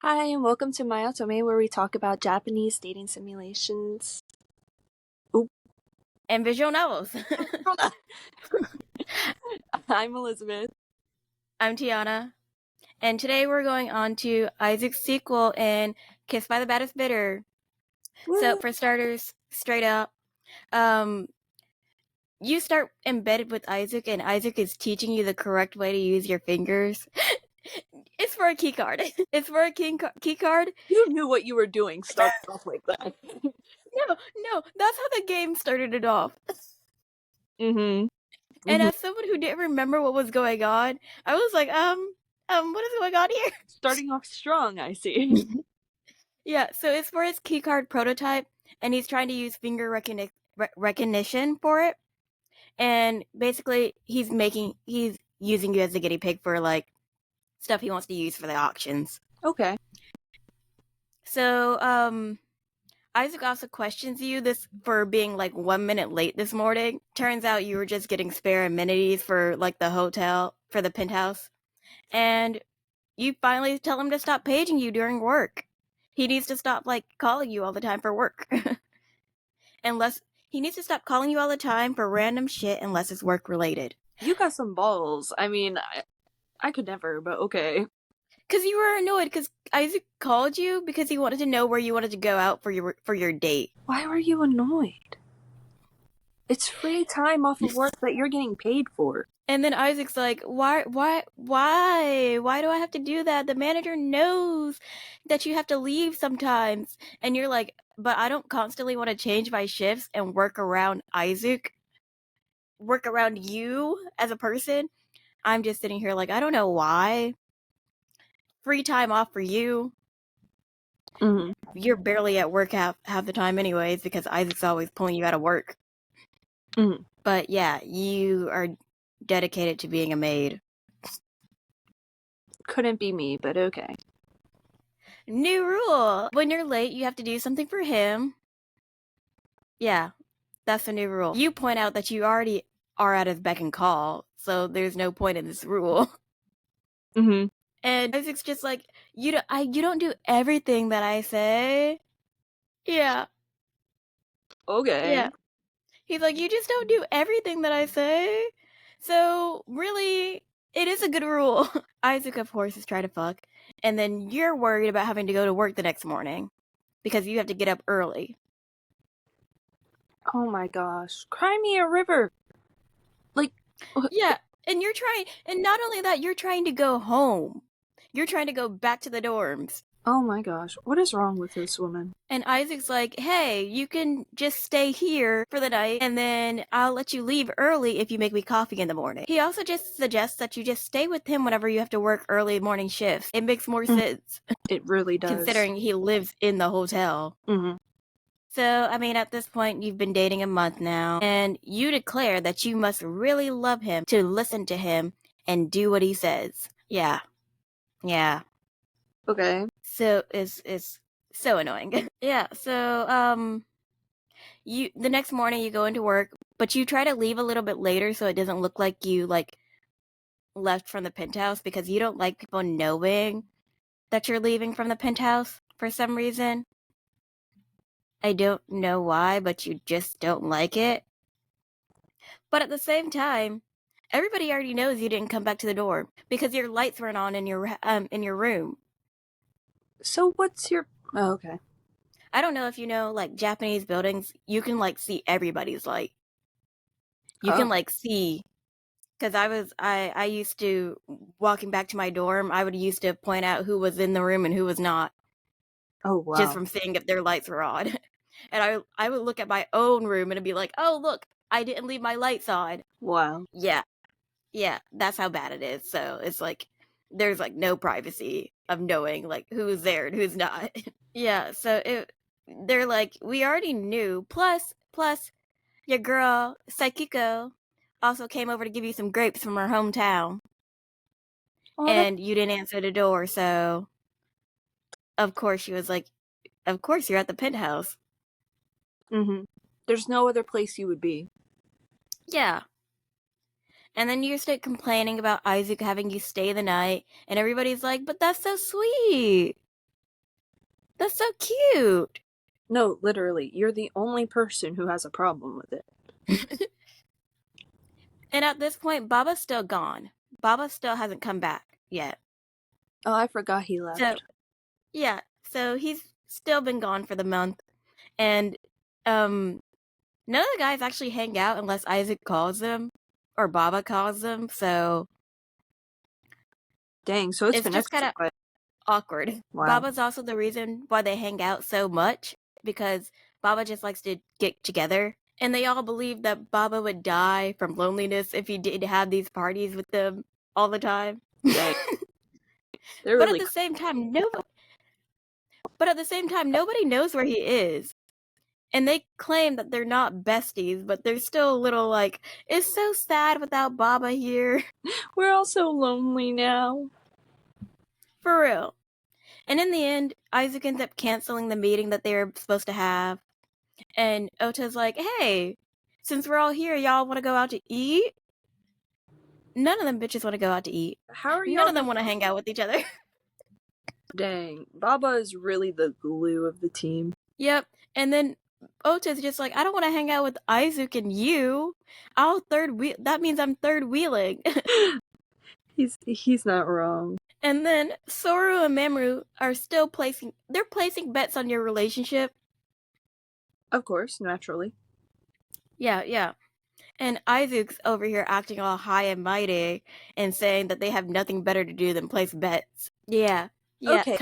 Hi, and welcome to My Otome, where we talk about Japanese dating simulations. Oop. And visual novels. I'm Elizabeth. I'm Tiana. And today we're going on to Isaac's sequel in Kissed by the Baddest Bidder. So for starters, straight up, you start embedded with Isaac and Isaac is teaching you the correct way to use your fingers. It's for a key card. It's for a key card. You knew what you were doing, starting off like that. No, that's how the game started it off. Mm-hmm. And as someone who didn't remember what was going on, I was like, what is going on here? Starting off strong, I see. Yeah, so it's for his keycard prototype, and he's trying to use finger recognition for it. And basically, he's using you as a guinea pig for like stuff he wants to use for the auctions. Okay. So, Isaac also questions you this for being like 1 minute late this morning. Turns out you were just getting spare amenities for like the hotel for the penthouse, and you finally tell him to stop paging you during work. He needs to stop like calling you all the time for work. Unless he needs to stop calling you all the time for random shit unless it's work related. You got some balls. I mean, I could never, but okay. Because you were annoyed because Isaac called you because he wanted to know where you wanted to go out for your date. Why were you annoyed? It's free time off of work that you're getting paid for. And then Isaac's like, why do I have to do that? The manager knows that you have to leave sometimes. And you're like, but I don't constantly want to change my shifts and work around Isaac, work around you as a person. I'm just sitting here like, I don't know why. Free time off for you. Mm-hmm. You're barely at work half the time anyways because Isaac's always pulling you out of work. Mm-hmm. But yeah, you are dedicated to being a maid. Couldn't be me, but okay. New rule. When you're late, you have to do something for him. Yeah, that's the new rule. You point out that you already are at his beck and call, so there's no point in this rule. Mm-hmm. And Isaac's just like, you don't do everything that I say. Yeah. Okay. Yeah. He's like, you just don't do everything that I say. So, really, it is a good rule. Isaac, of course, is trying to fuck. And then you're worried about having to go to work the next morning because you have to get up early. Oh my gosh. Cry me a river. Like, Yeah, and not only that, you're trying to go home. You're trying to go back to the dorms. oh my gosh. What is wrong with this woman? And Isaac's like, hey, you can just stay here for the night, and then I'll let you leave early if you make me coffee in the morning. He also just suggests that you just stay with him whenever you have to work early morning shifts. It makes more sense. It really does. Considering he lives in the hotel. Mm-hmm. So, I mean, at this point, you've been dating a month now, and you declare that you must really love him to listen to him and do what he says. Yeah. Yeah. Okay. So it's so annoying. Yeah, so the next morning you go into work, but you try to leave a little bit later so it doesn't look like you like left from the penthouse because you don't like people knowing that you're leaving from the penthouse for some reason. I don't know why, but you just don't like it. But at the same time, everybody already knows you didn't come back to the door because your lights weren't on in your room. So what's your... Oh, okay. I don't know if you know, like, Japanese buildings, you can, like, see everybody's light. You can, like, see... Because I used to, walking back to my dorm, I would used to point out who was in the room and who was not. Oh, wow. Just from seeing if their lights were on. And I would look at my own room and it'd be like, oh, look, I didn't leave my lights on. Wow. Yeah. Yeah, that's how bad it is. So it's like, there's like no privacy of knowing like who's there and who's not. Yeah, so they're like, we already knew. Plus, your girl, Saikiko, also came over to give you some grapes from her hometown. Oh, and you didn't answer the door, so of course she was like, of course you're at the penthouse. Mm-hmm. There's no other place you would be. Yeah. And then you start complaining about Isaac having you stay the night, and everybody's like, but that's so sweet. That's so cute. No, literally, you're the only person who has a problem with it. And at this point, Baba's still gone. Baba still hasn't come back yet. Oh, I forgot he left. So, yeah. So he's still been gone for the month. And, none of the guys actually hang out unless Isaac calls them. Or Baba calls them. So, Dang, so it's been just kind of extra. awkward. Wow. Baba's also the reason why they hang out so much. Because Baba just likes to get together. And they all believe that Baba would die from loneliness if he did have these parties with them all the time. Dang. They're But really at the same time, nobody knows where he is. And they claim that they're not besties, but they're still a little like, it's so sad without Baba here. We're all so lonely now. For real. And in the end, Isaac ends up canceling the meeting that they were supposed to have. And Ota's like, hey, since we're all here, y'all want to go out to eat? None of them bitches want to go out to eat. How are y'all? None of them want to hang out with each other. Dang, Baba is really the glue of the team. Yep. And then Ota's just like, I don't want to hang out with Isaac and you. That means I'm third wheeling. He's not wrong. And then Soru and Mamoru are still placing bets on your relationship. Of course, naturally. Yeah. And Isaac's over here acting all high and mighty and saying that they have nothing better to do than place bets. Yeah. Okay.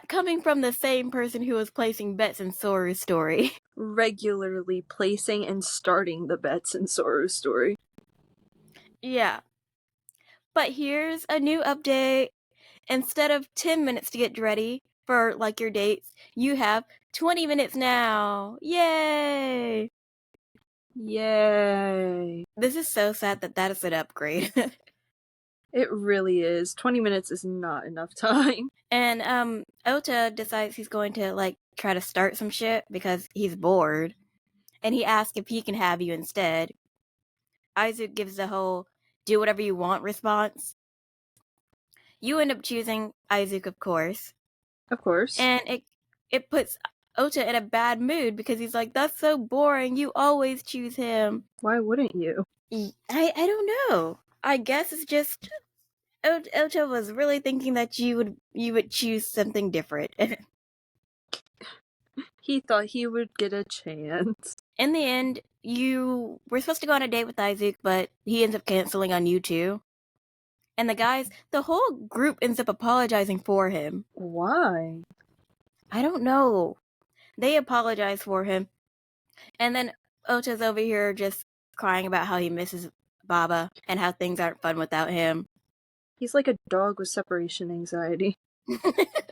Coming from the same person who was placing bets in Soru's story. Regularly placing and starting the bets in Soru's story. Yeah. But here's a new update. Instead of 10 minutes to get ready for like your dates, you have 20 minutes now. Yay! Yay. This is so sad that is an upgrade. It really is. 20 minutes is not enough time. And Ota decides he's going to like try to start some shit because he's bored. And he asks if he can have you instead. Isaac gives the whole do whatever you want response. You end up choosing Isaac, of course. Of course. And it puts Ota in a bad mood because he's like, that's so boring. You always choose him. Why wouldn't you? I don't know. I guess it's just Ota was really thinking that you would choose something different. He thought he would get a chance. In the end, you were supposed to go on a date with Isaac, but he ends up canceling on you too. And the whole group ends up apologizing for him. Why? I don't know. They apologize for him. And then Ota's over here just crying about how he misses Baba and how things aren't fun without him. He's like a dog with separation anxiety.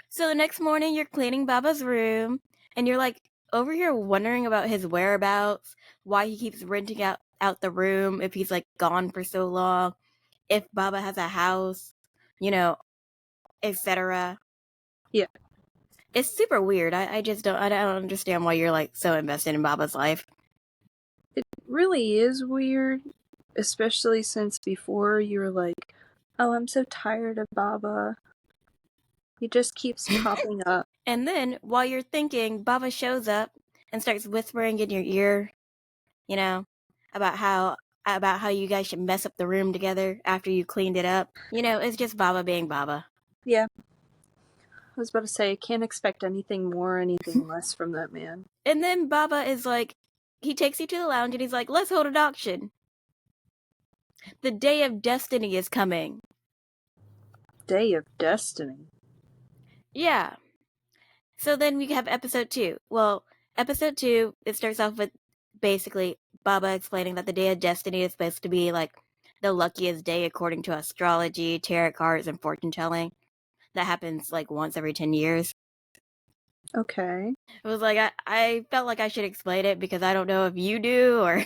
So the next morning, you're cleaning Baba's room, and you're like over here wondering about his whereabouts, why he keeps renting out the room if he's like gone for so long, if Baba has a house, etc. Yeah. It's super weird. I don't understand why you're like so invested in Baba's life. It really is weird, especially since before you were like, oh, I'm so tired of Baba. He just keeps popping up. And then, while you're thinking, Baba shows up and starts whispering in your ear, about how you guys should mess up the room together after you cleaned it up. It's just Baba being Baba. Yeah. I was about to say, I can't expect anything more, anything less from that man. And then Baba is like, he takes you to the lounge and he's like, let's hold an auction. The Day of Destiny is coming. Day of Destiny? Yeah. So then we have episode 2. Well, episode 2, it starts off with basically Baba explaining that the Day of Destiny is supposed to be like the luckiest day according to astrology, tarot cards, and fortune telling. That happens like once every 10 years. Okay. It was like, I felt like I should explain it because I don't know if you do or...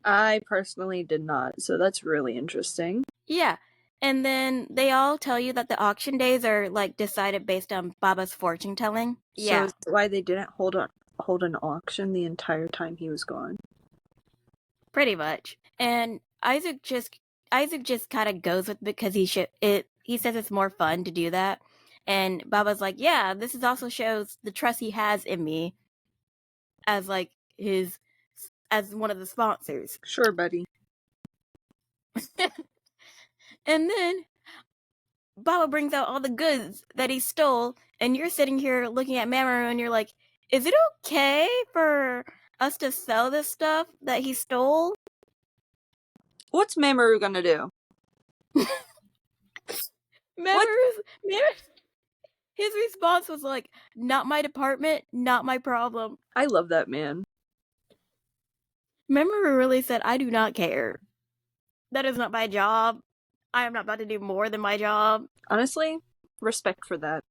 I personally did not, so that's really interesting. Yeah. And then they all tell you that the auction days are like decided based on Baba's fortune telling. So is that why they didn't hold an auction the entire time he was gone? Pretty much. And Isaac just kind of goes with it because he says it's more fun to do that. And Baba's like, yeah, this is also shows the trust he has in me as like as one of the sponsors. Sure, buddy. And then Baba brings out all the goods that he stole, and you're sitting here looking at Mamoru and you're like, is it okay for us to sell this stuff that he stole? What's Mamoru gonna do? Mamoru's his response was like, not my department, not my problem. I love that man. Mamoru really said, I do not care. That is not my job. I am not about to do more than my job. Honestly, respect for that.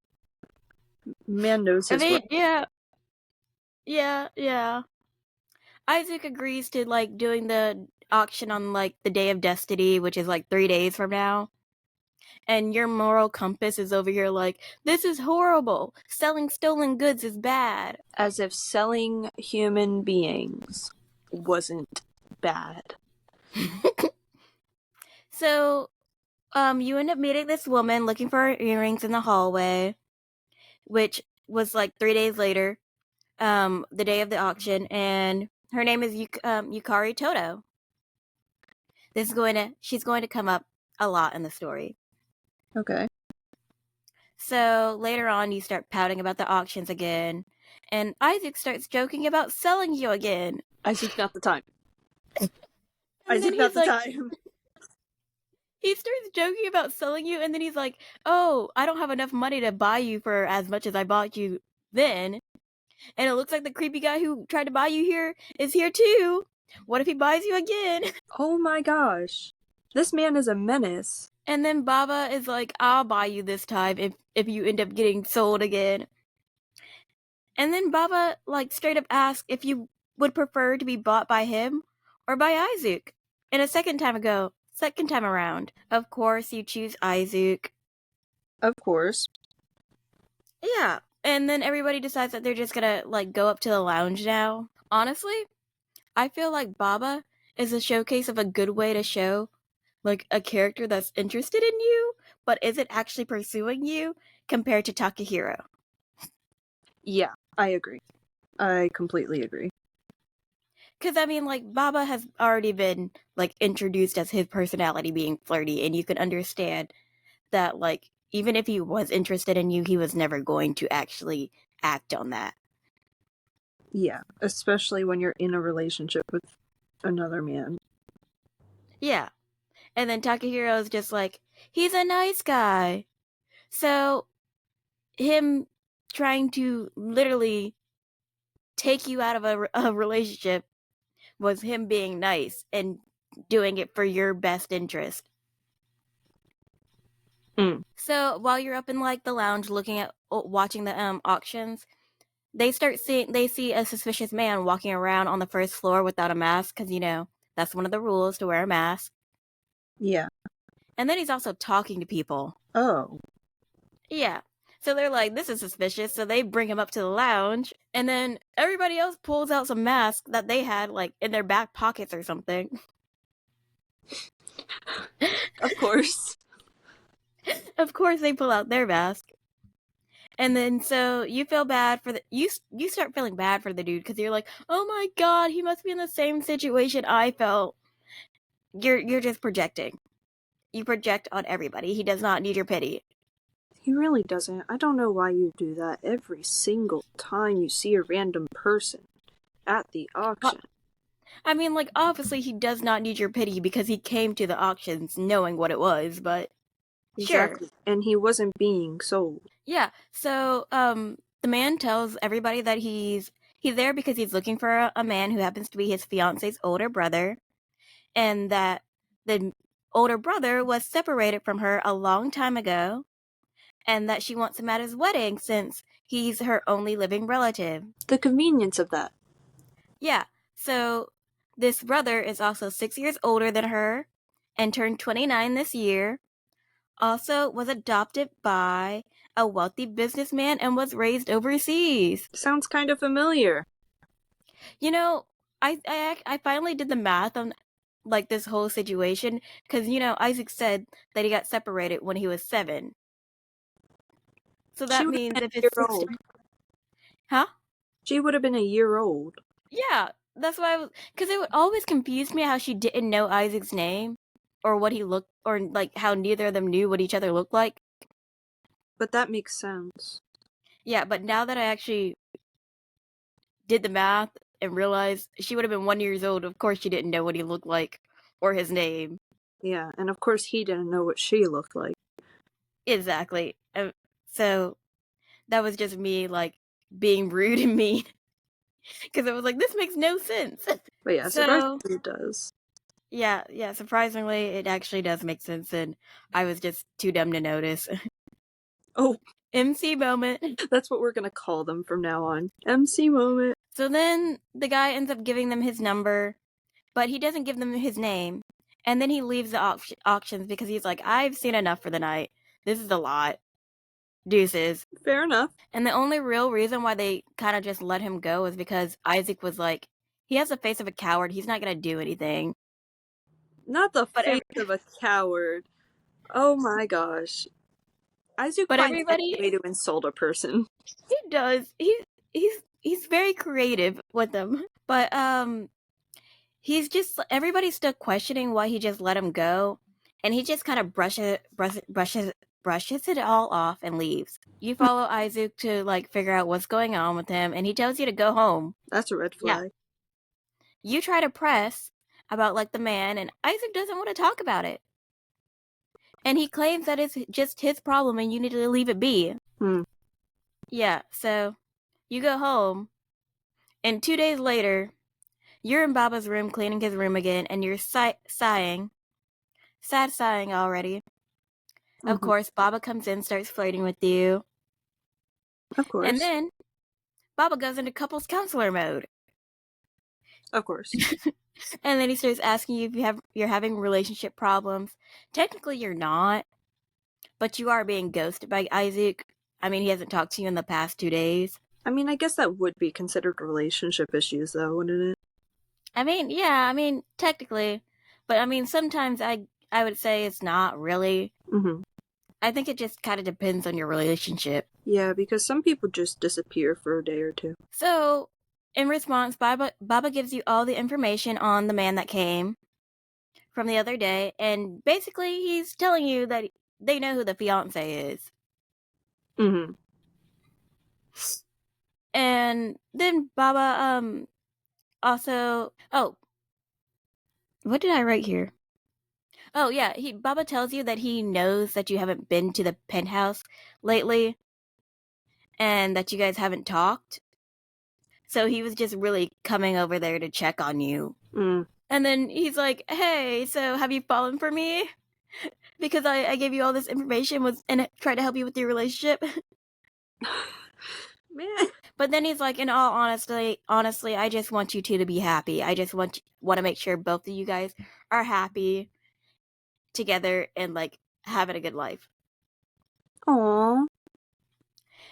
Man knows his work. Yeah. Isaac agrees to like doing the auction on like the Day of Destiny, which is like 3 days from now. And your moral compass is over here like, this is horrible. Selling stolen goods is bad. As if selling human beings wasn't bad. So, you end up meeting this woman looking for her earrings in the hallway, which was like 3 days later, the day of the auction, and her name is Yukari Toto. She's going to come up a lot in the story. Okay. So later on, you start pouting about the auctions again, and Isaac starts joking about selling you again. Isaac, not the time. Isaac, not the time. He starts joking about selling you, and then he's like, oh, I don't have enough money to buy you for as much as I bought you then. And it looks like the creepy guy who tried to buy you here is here too. What if he buys you again? Oh my gosh. This man is a menace. And then Baba is like, I'll buy you this time if you end up getting sold again. And then Baba like straight up asks if you would prefer to be bought by him or by Isaac. And a second time around, of course you choose Isaac. Of course. Yeah. And then everybody decides that they're just gonna like go up to the lounge now. Honestly, I feel like Baba is a showcase of a good way to show like a character that's interested in you, but isn't actually pursuing you compared to Takahiro. Yeah, I agree. I completely agree. Because, I mean, like, Baba has already been, like, introduced as his personality being flirty, and you can understand that, like, even if he was interested in you, he was never going to actually act on that. Yeah, especially when you're in a relationship with another man. Yeah. And then Takahiro is just like, he's a nice guy. So, him trying to literally take you out of a relationship was him being nice and doing it for your best interest. So while you're up in like the lounge watching the auctions, they see a suspicious man walking around on the first floor without a mask, because that's one of the rules, to wear a mask. Yeah. And then he's also talking to people. Oh. Yeah. So they're like, this is suspicious. So they bring him up to the lounge, and then everybody else pulls out some masks that they had like in their back pockets or something. Of course. Of course they pull out their mask. And then so you feel bad for you start feeling bad for the dude, because you're like, oh my god, he must be in the same situation I felt. You're just projecting. You project on everybody. He does not need your pity. He really doesn't. I don't know why you do that every single time you see a random person at the auction. I mean, like, obviously he does not need your pity because he came to the auctions knowing what it was, but exactly. Sure. And he wasn't being sold. Yeah, so the man tells everybody that he's there because he's looking for a man who happens to be his fiance's older brother, and that the older brother was separated from her a long time ago, and that she wants him at his wedding since he's her only living relative. The convenience of that. Yeah, so this brother is also 6 years older than her and turned 29 this year. Also was adopted by a wealthy businessman and was raised overseas. Sounds kind of familiar. I finally did the math on like this whole situation, because Isaac said that he got separated when he was 7. So She that would means have been if a it's year old. 16, huh? She would have been a year old. Yeah, that's why I was, because it would always confuse me how she didn't know Isaac's name, or what he looked, or like how neither of them knew what each other looked like. But that makes sense. Yeah, but now that I actually did the math and realized she would have been 1 year old, of course she didn't know what he looked like or his name. Yeah, and of course he didn't know what she looked like. Exactly. So that was just me like being rude and mean because it was like this makes no sense. But yeah, So surprisingly it does. yeah, surprisingly it actually does make sense, and I was just too dumb to notice. Oh, MC moment. that's what we're gonna call them from now on. MC moment. So then the guy ends up giving them his number, but he doesn't give them his name. And then he leaves the auctions because he's like, I've seen enough for the night. This is a lot. Deuces. Fair enough. And the only real reason why they kind of just let him go is because Isaac was like, he has the face of a coward. He's not going to do anything. Not the But face of a coward. Oh my gosh. Isaac but finds any everybody, way to insult a person. he does. He's very creative with them. But he's just, everybody's still questioning why he just let him go, and he just kind of brushes it all off and leaves. You follow Isaac to like figure out what's going on with him, and he tells you to go home. That's a red Yeah. flag. You try to press about like the man, and Isaac doesn't want to talk about it, and he claims that it's just his problem and you need to leave it be. Yeah, so you go home, and 2 days later you're in Baba's room cleaning his room again, and you're sighing already. Of course, Baba comes in, starts flirting with you. Of course. And then Baba goes into couples counselor mode. Of course. And then he starts asking you if you're having relationship problems. Technically, you're not, but you are being ghosted by Isaac. I mean, he hasn't talked to you in the past 2 days. I mean, I guess that would be considered relationship issues, though, wouldn't it? I mean, yeah, I mean, technically. But I mean, sometimes I would say it's not really. I think it just kind of depends on your relationship. Yeah, because some people just disappear for a day or two. So, in response, Baba gives you all the information on the man that came from the other day, and basically he's telling you that they know who the fiance is. And then Baba also, oh, what did I write here? Oh yeah, Baba tells you that he knows that you haven't been to the penthouse lately and that you guys haven't talked. So he was just really coming over there to check on you. And then he's like, hey, so have you fallen for me? Because I gave you all this information and tried to help you with your relationship. Man. But then he's like, in all honestly, I just want you two to be happy. I just want to make sure both of you guys are happy together and like having a good life. Aww.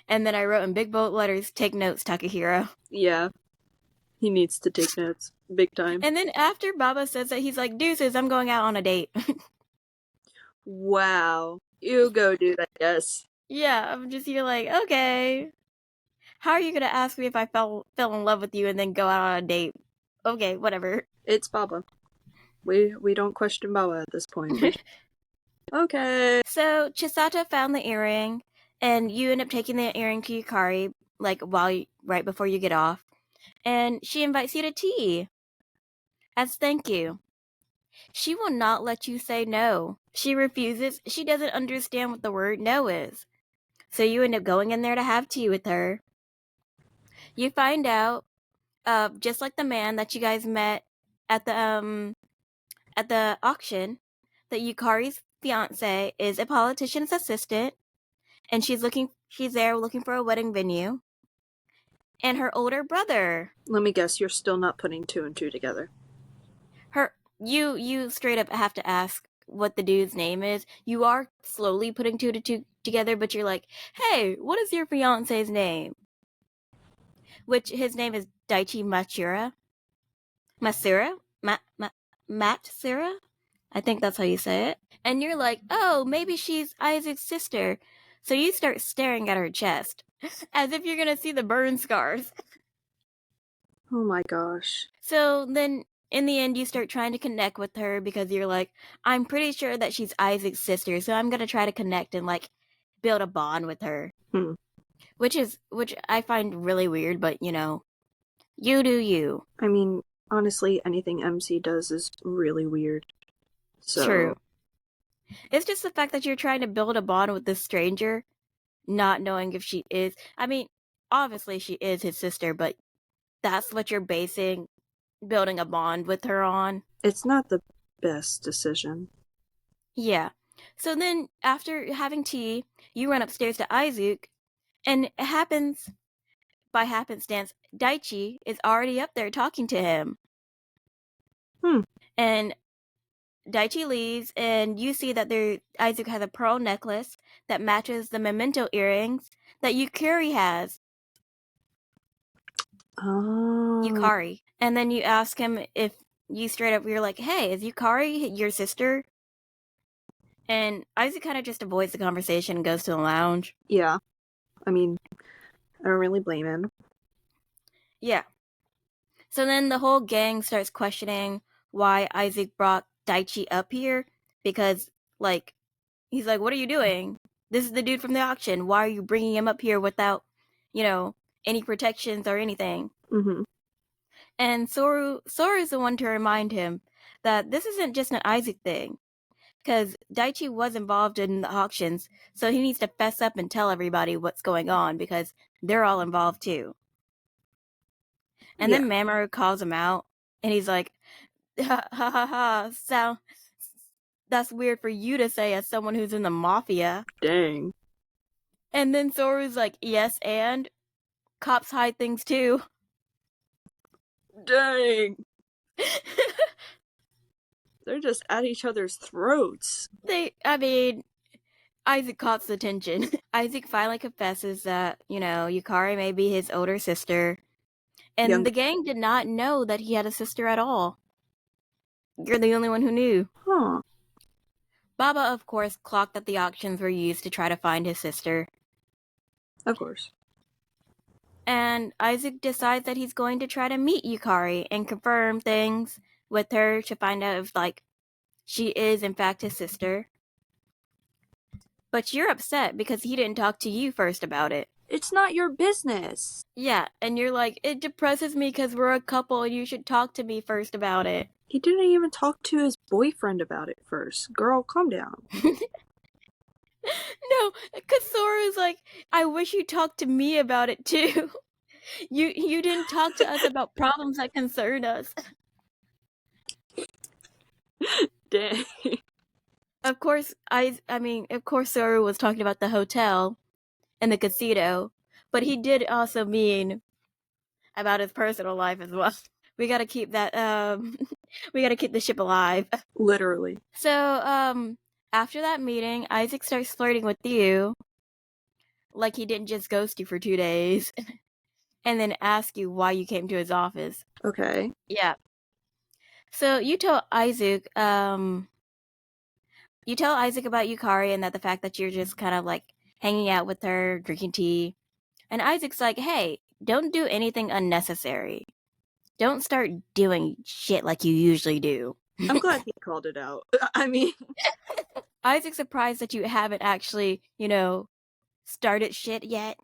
And then I wrote in big bold letters, take notes, Takahiro. Yeah. He needs to take notes. Big time. And then after Baba says that, he's like, deuces, I'm going out on a date. Wow. You go, dude, I guess. Yeah, I'm just here like, okay. How are you going to ask me if I fell in love with you and then go out on a date? Okay, whatever. It's Baba. We don't question Baba at this point. Okay. So Chisato found the earring, and you end up taking the earring to Yukari, like right before you get off, and she invites you to tea as thank you. She will not let you say no. She refuses. She doesn't understand what the word no is. So you end up going in there to have tea with her. You find out, just like the man that you guys met at the auction, that Yukari's fiance is a politician's assistant, and she's there looking for a wedding venue. And her older brother. Let me guess, you're still not putting two and two together. You straight up have to ask what the dude's name is. You are slowly putting two to two together, but you're like, hey, what is your fiance's name? Which his name is Daichi Matsura. Matsura? I think that's how you say it. And you're like, oh, maybe she's Isaac's sister. So you start staring at her chest, as if you're gonna see the burn scars. Oh my gosh. So then, in the end, you start trying to connect with her because you're like, I'm pretty sure that she's Isaac's sister, so I'm gonna try to connect and like build a bond with her. Which I find really weird, but you know, you do you. I mean, honestly, anything MC does is really weird. So True. It's just the fact that you're trying to build a bond with this stranger, not knowing if she is. I mean, obviously she is his sister, but that's what you're basing building a bond with her on. It's not the best decision. Yeah. So then, after having tea, you run upstairs to Izuke, and it happens by happenstance, Daichi is already up there talking to him. And Daichi leaves, and you see that Izuke has a pearl necklace that matches the memento earrings that Yukari has. Oh. Yukari. And then you ask him if you're like, hey, is Yukari your sister? And Isaac kind of just avoids the conversation and goes to the lounge. Yeah. I mean, I don't really blame him. Yeah. So then the whole gang starts questioning why Isaac brought Daichi up here. Because, like, he's like, what are you doing? This is the dude from the auction. Why are you bringing him up here without, you know, any protections or anything? Mm-hmm. And Soru's the one to remind him that this isn't just an Isaac thing. Because Daichi was involved in the auctions, so he needs to fess up and tell everybody what's going on because they're all involved too. And then Mamoru calls him out, and he's like, ha ha ha ha, that's weird for you to say as someone who's in the mafia. Dang. And then Soru's like, yes, and cops hide things too. Dang. They're just at each other's throats. Isaac caught the attention. Isaac finally confesses that, you know, Yukari may be his older sister. And the gang did not know that he had a sister at all. You're the only one who knew. Huh. Baba, of course, clocked that the auctions were used to try to find his sister. Of course. And Isaac decides that he's going to try to meet Yukari and confirm things with her to find out if, like, she is in fact his sister. But you're upset because he didn't talk to you first about it. It's not your business. Yeah, and you're like, it depresses me because we're a couple and you should talk to me first about it. He didn't even talk to his boyfriend about it first. Girl, calm down. No, because Sora's like, I wish you talked to me about it too. You didn't talk to us about problems that concern us. Dang. Of course, of course Sora was talking about the hotel and the casino, but he did also mean about his personal life as well. We gotta keep that, we gotta keep the ship alive. Literally. So, after that meeting, Isaac starts flirting with you, like he didn't just ghost you for 2 days, and then ask you why you came to his office. Okay. Yeah. So you tell Isaac about Yukari and that the fact that you're just kind of like hanging out with her, drinking tea. And Isaac's like, hey, don't do anything unnecessary. Don't start doing shit like you usually do. I'm glad he called it out. I mean... Isaac's surprised that you haven't actually, you know, started shit yet.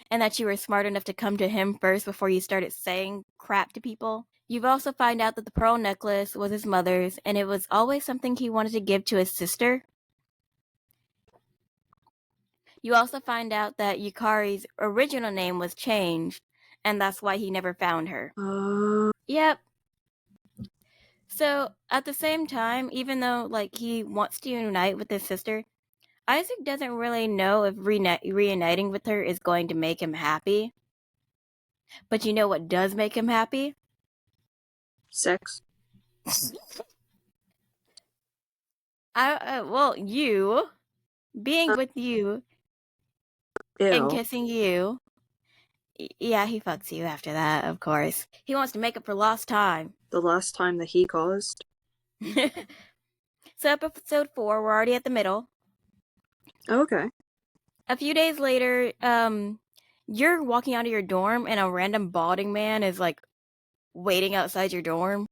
And that you were smart enough to come to him first before you started saying crap to people. You've also found out that the pearl necklace was his mother's, and it was always something he wanted to give to his sister. You also find out that Yukari's original name was changed, and that's why he never found her. Yep. So, at the same time, even though, like, he wants to unite with his sister, Isaac doesn't really know if reuniting with her is going to make him happy. But you know what does make him happy? Sex. You being with you and kissing you. Yeah, he fucks you after that, of course. He wants to make up for lost time. The last time that he caused. So episode 4, we're already at the middle. Okay. A few days later, you're walking out of your dorm and a random balding man is like waiting outside your dorm.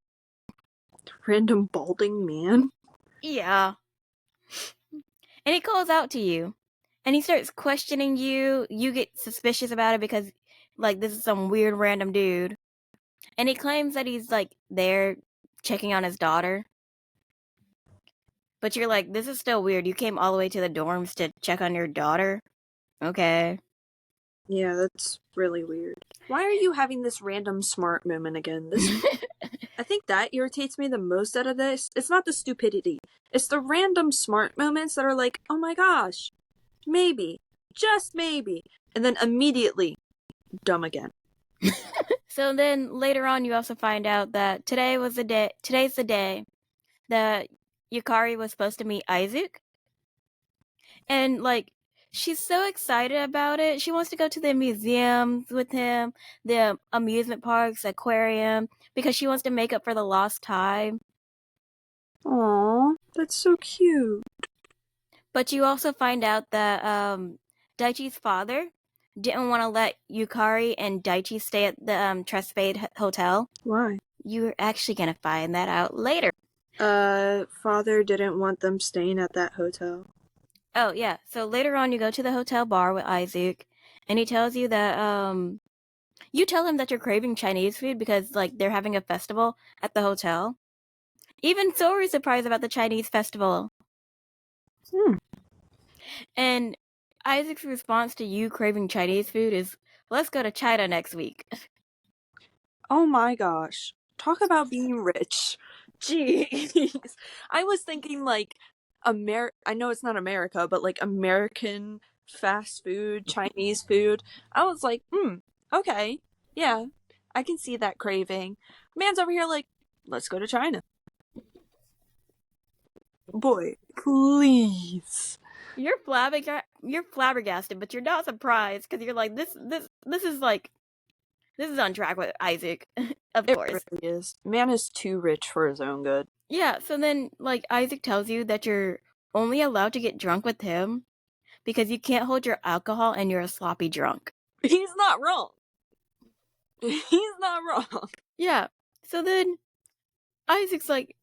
Random balding man? Yeah. And he calls out to you. And he starts questioning you. You get suspicious about it because like this is some weird random dude. And he claims that he's like there checking on his daughter. But you're like, this is still weird. You came all the way to the dorms to check on your daughter? Okay. Yeah, that's really weird. Why are you having this random smart moment again? I think that irritates me the most out of this. It's not the stupidity. It's the random smart moments that are like, oh my gosh, maybe, just maybe. And then immediately, dumb again. So then later on, you also find out that today's the day that Yukari was supposed to meet Isaac. And like, she's so excited about it. She wants to go to the museums with him, the amusement parks, aquarium, because she wants to make up for the lost time. Aww, that's so cute. But you also find out that Daichi's father didn't want to let Yukari and Daichi stay at the Trespade Hotel. Why? You're actually going to find that out later. Father didn't want them staying at that hotel. Oh, yeah. So later on, you go to the hotel bar with Isaac, and he tells you that, you tell him that you're craving Chinese food because, like, they're having a festival at the hotel. Even Sori's surprised about the Chinese festival. And Isaac's response to you craving Chinese food is, let's go to China next week. Oh my gosh. Talk about being rich. Jeez. I was thinking like I know it's not America, but like American fast food, Chinese food. I was like, okay. Yeah. I can see that craving. Man's over here like, let's go to China. Boy, please. You're flabbergasted, but you're not surprised because you're like, this is on track with Isaac, of course. It really is. Man is too rich for his own good. Yeah, so then, like, Isaac tells you that you're only allowed to get drunk with him because you can't hold your alcohol and you're a sloppy drunk. He's not wrong. He's not wrong. Yeah, so then Isaac's like,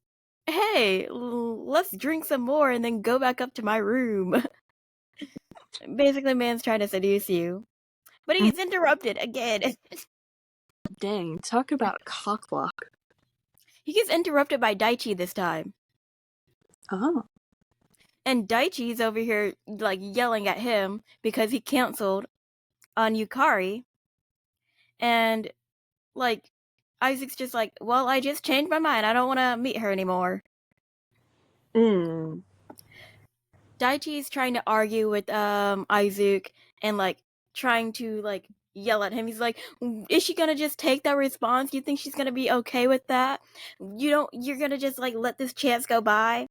hey, let's drink some more and then go back up to my room. Basically, man's trying to seduce you. But he gets interrupted again. Dang, talk about a cockblock. He gets interrupted by Daichi this time. Oh. And Daichi's over here, like, yelling at him because he canceled on Yukari. And, like, Isaac's just like, well, I just changed my mind. I don't want to meet her anymore. Daichi's trying to argue with Isaac and, like, trying to, like, yell at him. He's like, is she gonna just take that response? You think she's gonna be okay with that? You're gonna just, like, let this chance go by?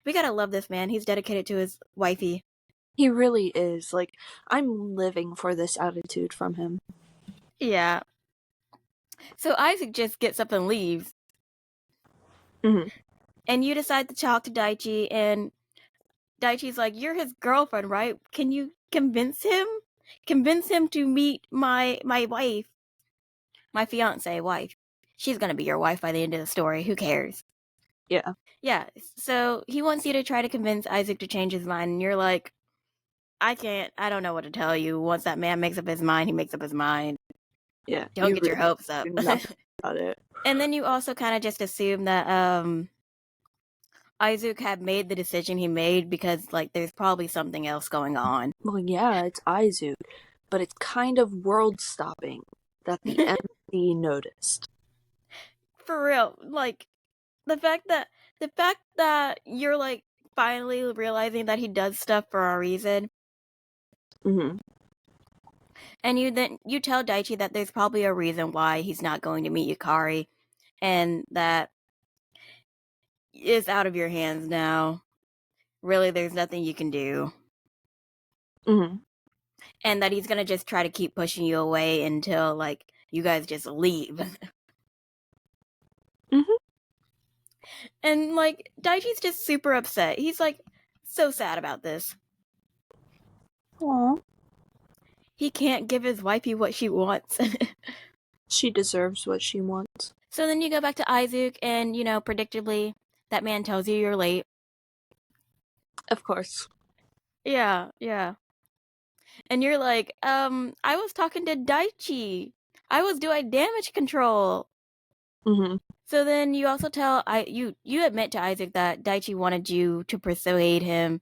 We gotta love this man. He's dedicated to his wifey. He really is. Like, I'm living for this attitude from him. Yeah. So Isaac just gets up and leaves. Mm-hmm. And you decide to talk to Daichi, and Daichi's like, you're his girlfriend, right? Can you convince him? Convince him to meet my wife. My fiance wife. She's gonna be your wife by the end of the story. Who cares? Yeah. Yeah. So he wants you to try to convince Isaac to change his mind, and you're like, I don't know what to tell you. Once that man makes up his mind, he makes up his mind. Yeah. Don't get your hopes up. About it. And then you also kind of just assume that Isaac had made the decision he made because, like, there's probably something else going on. Well, yeah, it's Izu, but it's kind of world-stopping that the MC noticed. For real, like, the fact that you're, like, finally realizing that he does stuff for a reason. Mm-hmm. And you tell Daichi that there's probably a reason why he's not going to meet Yukari, and that it's out of your hands now. Really, there's nothing you can do. Mm-hmm. And that he's gonna just try to keep pushing you away until, like, you guys just leave. Mm-hmm. And, like, Daichi's just super upset. He's, like, so sad about this. Aw. He can't give his wifey what she wants. She deserves what she wants. So then you go back to Eisuke, and, predictably, that man tells you you're late. Of course. Yeah, yeah. And you're like, I was talking to Daichi. I was doing damage control. Mm-hmm. So then you also you admit to Isaac that Daichi wanted you to persuade him,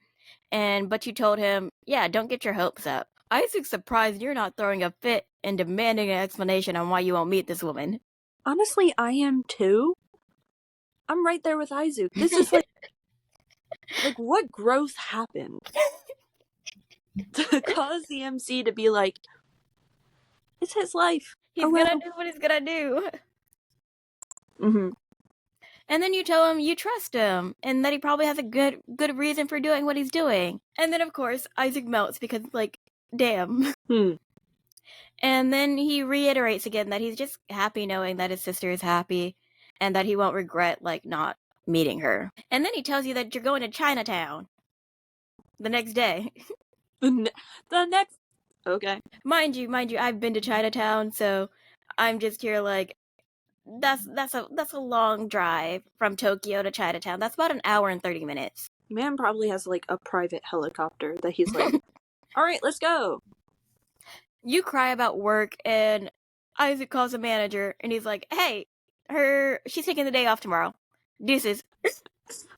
but you told him, yeah, don't get your hopes up. Isaac's surprised you're not throwing a fit and demanding an explanation on why you won't meet this woman. Honestly, I am too. I'm right there with Izuku. This is like what growth happened to cause the MC to be like, it's his life. He's Oh gonna well. do what he's gonna do. Mm-hmm. And then you tell him you trust him and that he probably has a good reason for doing what he's doing. And then of course Isaac melts because damn. And then he reiterates again that he's just happy knowing that his sister is happy and that he won't regret not meeting her. And then he tells you that you're going to Chinatown the next day. The next. Okay. Mind you, I've been to Chinatown, so I'm just here that's a long drive from Tokyo to Chinatown. That's about an hour and 30 minutes. Man probably has a private helicopter that he's like, all right, let's go. You cry about work, and Isaac calls the manager, and he's like, "Hey, she's taking the day off tomorrow. Deuces."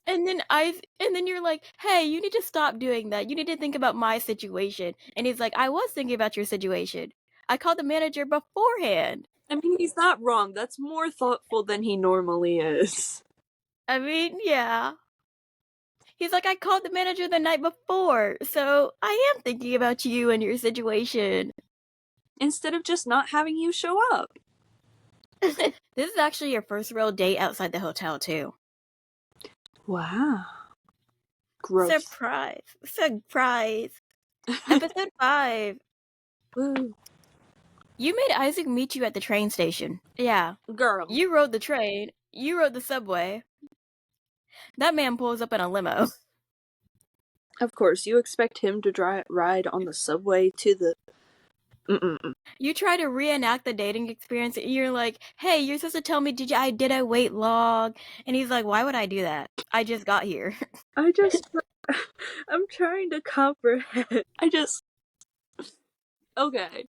And then you're like, "Hey, you need to stop doing that. You need to think about my situation." And he's like, "I was thinking about your situation. I called the manager beforehand." I mean, he's not wrong. That's more thoughtful than he normally is. I mean, yeah. He's like, "I called the manager the night before, so I am thinking about you and your situation." Instead of just not having you show up. This is actually your first real date outside the hotel, too. Wow. Gross. Surprise. Episode 5. Woo. You made Isaac meet you at the train station. Yeah. Girl. You rode the train. You rode the subway. That man pulls up in a limo. Of course, you expect him to ride on the subway to the... Mm-mm-mm. You try to reenact the dating experience. You're like, hey, you're supposed to tell me, did I wait long? And he's like, why would I do that? I just got here. I'm trying to comprehend. Okay.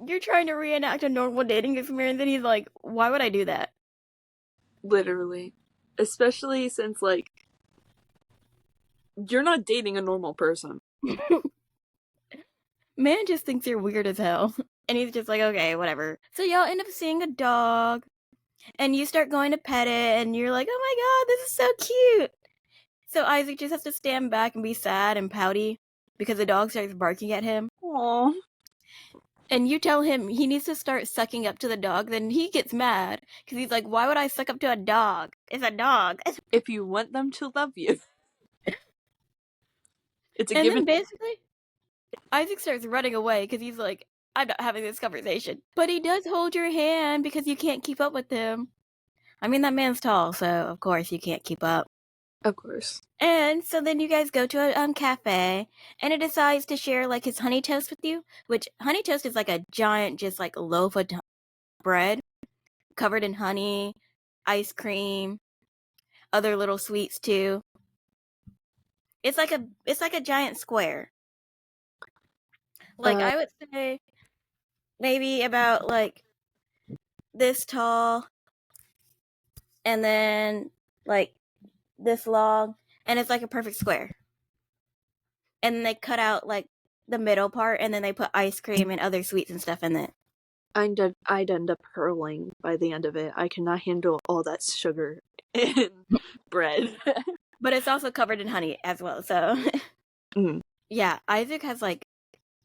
You're trying to reenact a normal dating experience, and he's like, why would I do that? Literally. Especially since, you're not dating a normal person. Man just thinks you're weird as hell. And he's just like, okay, whatever. So y'all end up seeing a dog. And you start going to pet it, and you're like, oh my god, this is so cute. So Isaac just has to stand back and be sad and pouty because the dog starts barking at him. Aww. And you tell him he needs to start sucking up to the dog. Then he gets mad because he's like, why would I suck up to a dog? It's a dog. If you want them to love you. It's a And given. then basically, Isaac starts running away because he's like, I'm not having this conversation. But he does hold your hand because you can't keep up with him. I mean, that man's tall, so of course you can't keep up. Of course. And so then you guys go to a cafe, and it decides to share his honey toast with you, which honey toast is a giant just loaf of bread covered in honey, ice cream, other little sweets too. It's like a giant square. I would say maybe about this tall, and then this long, and it's like a perfect square. And then they cut out the middle part, and then they put ice cream and other sweets and stuff in it. I'd end up hurling by the end of it. I cannot handle all that sugar and bread. But it's also covered in honey as well, so. Yeah, Isaac has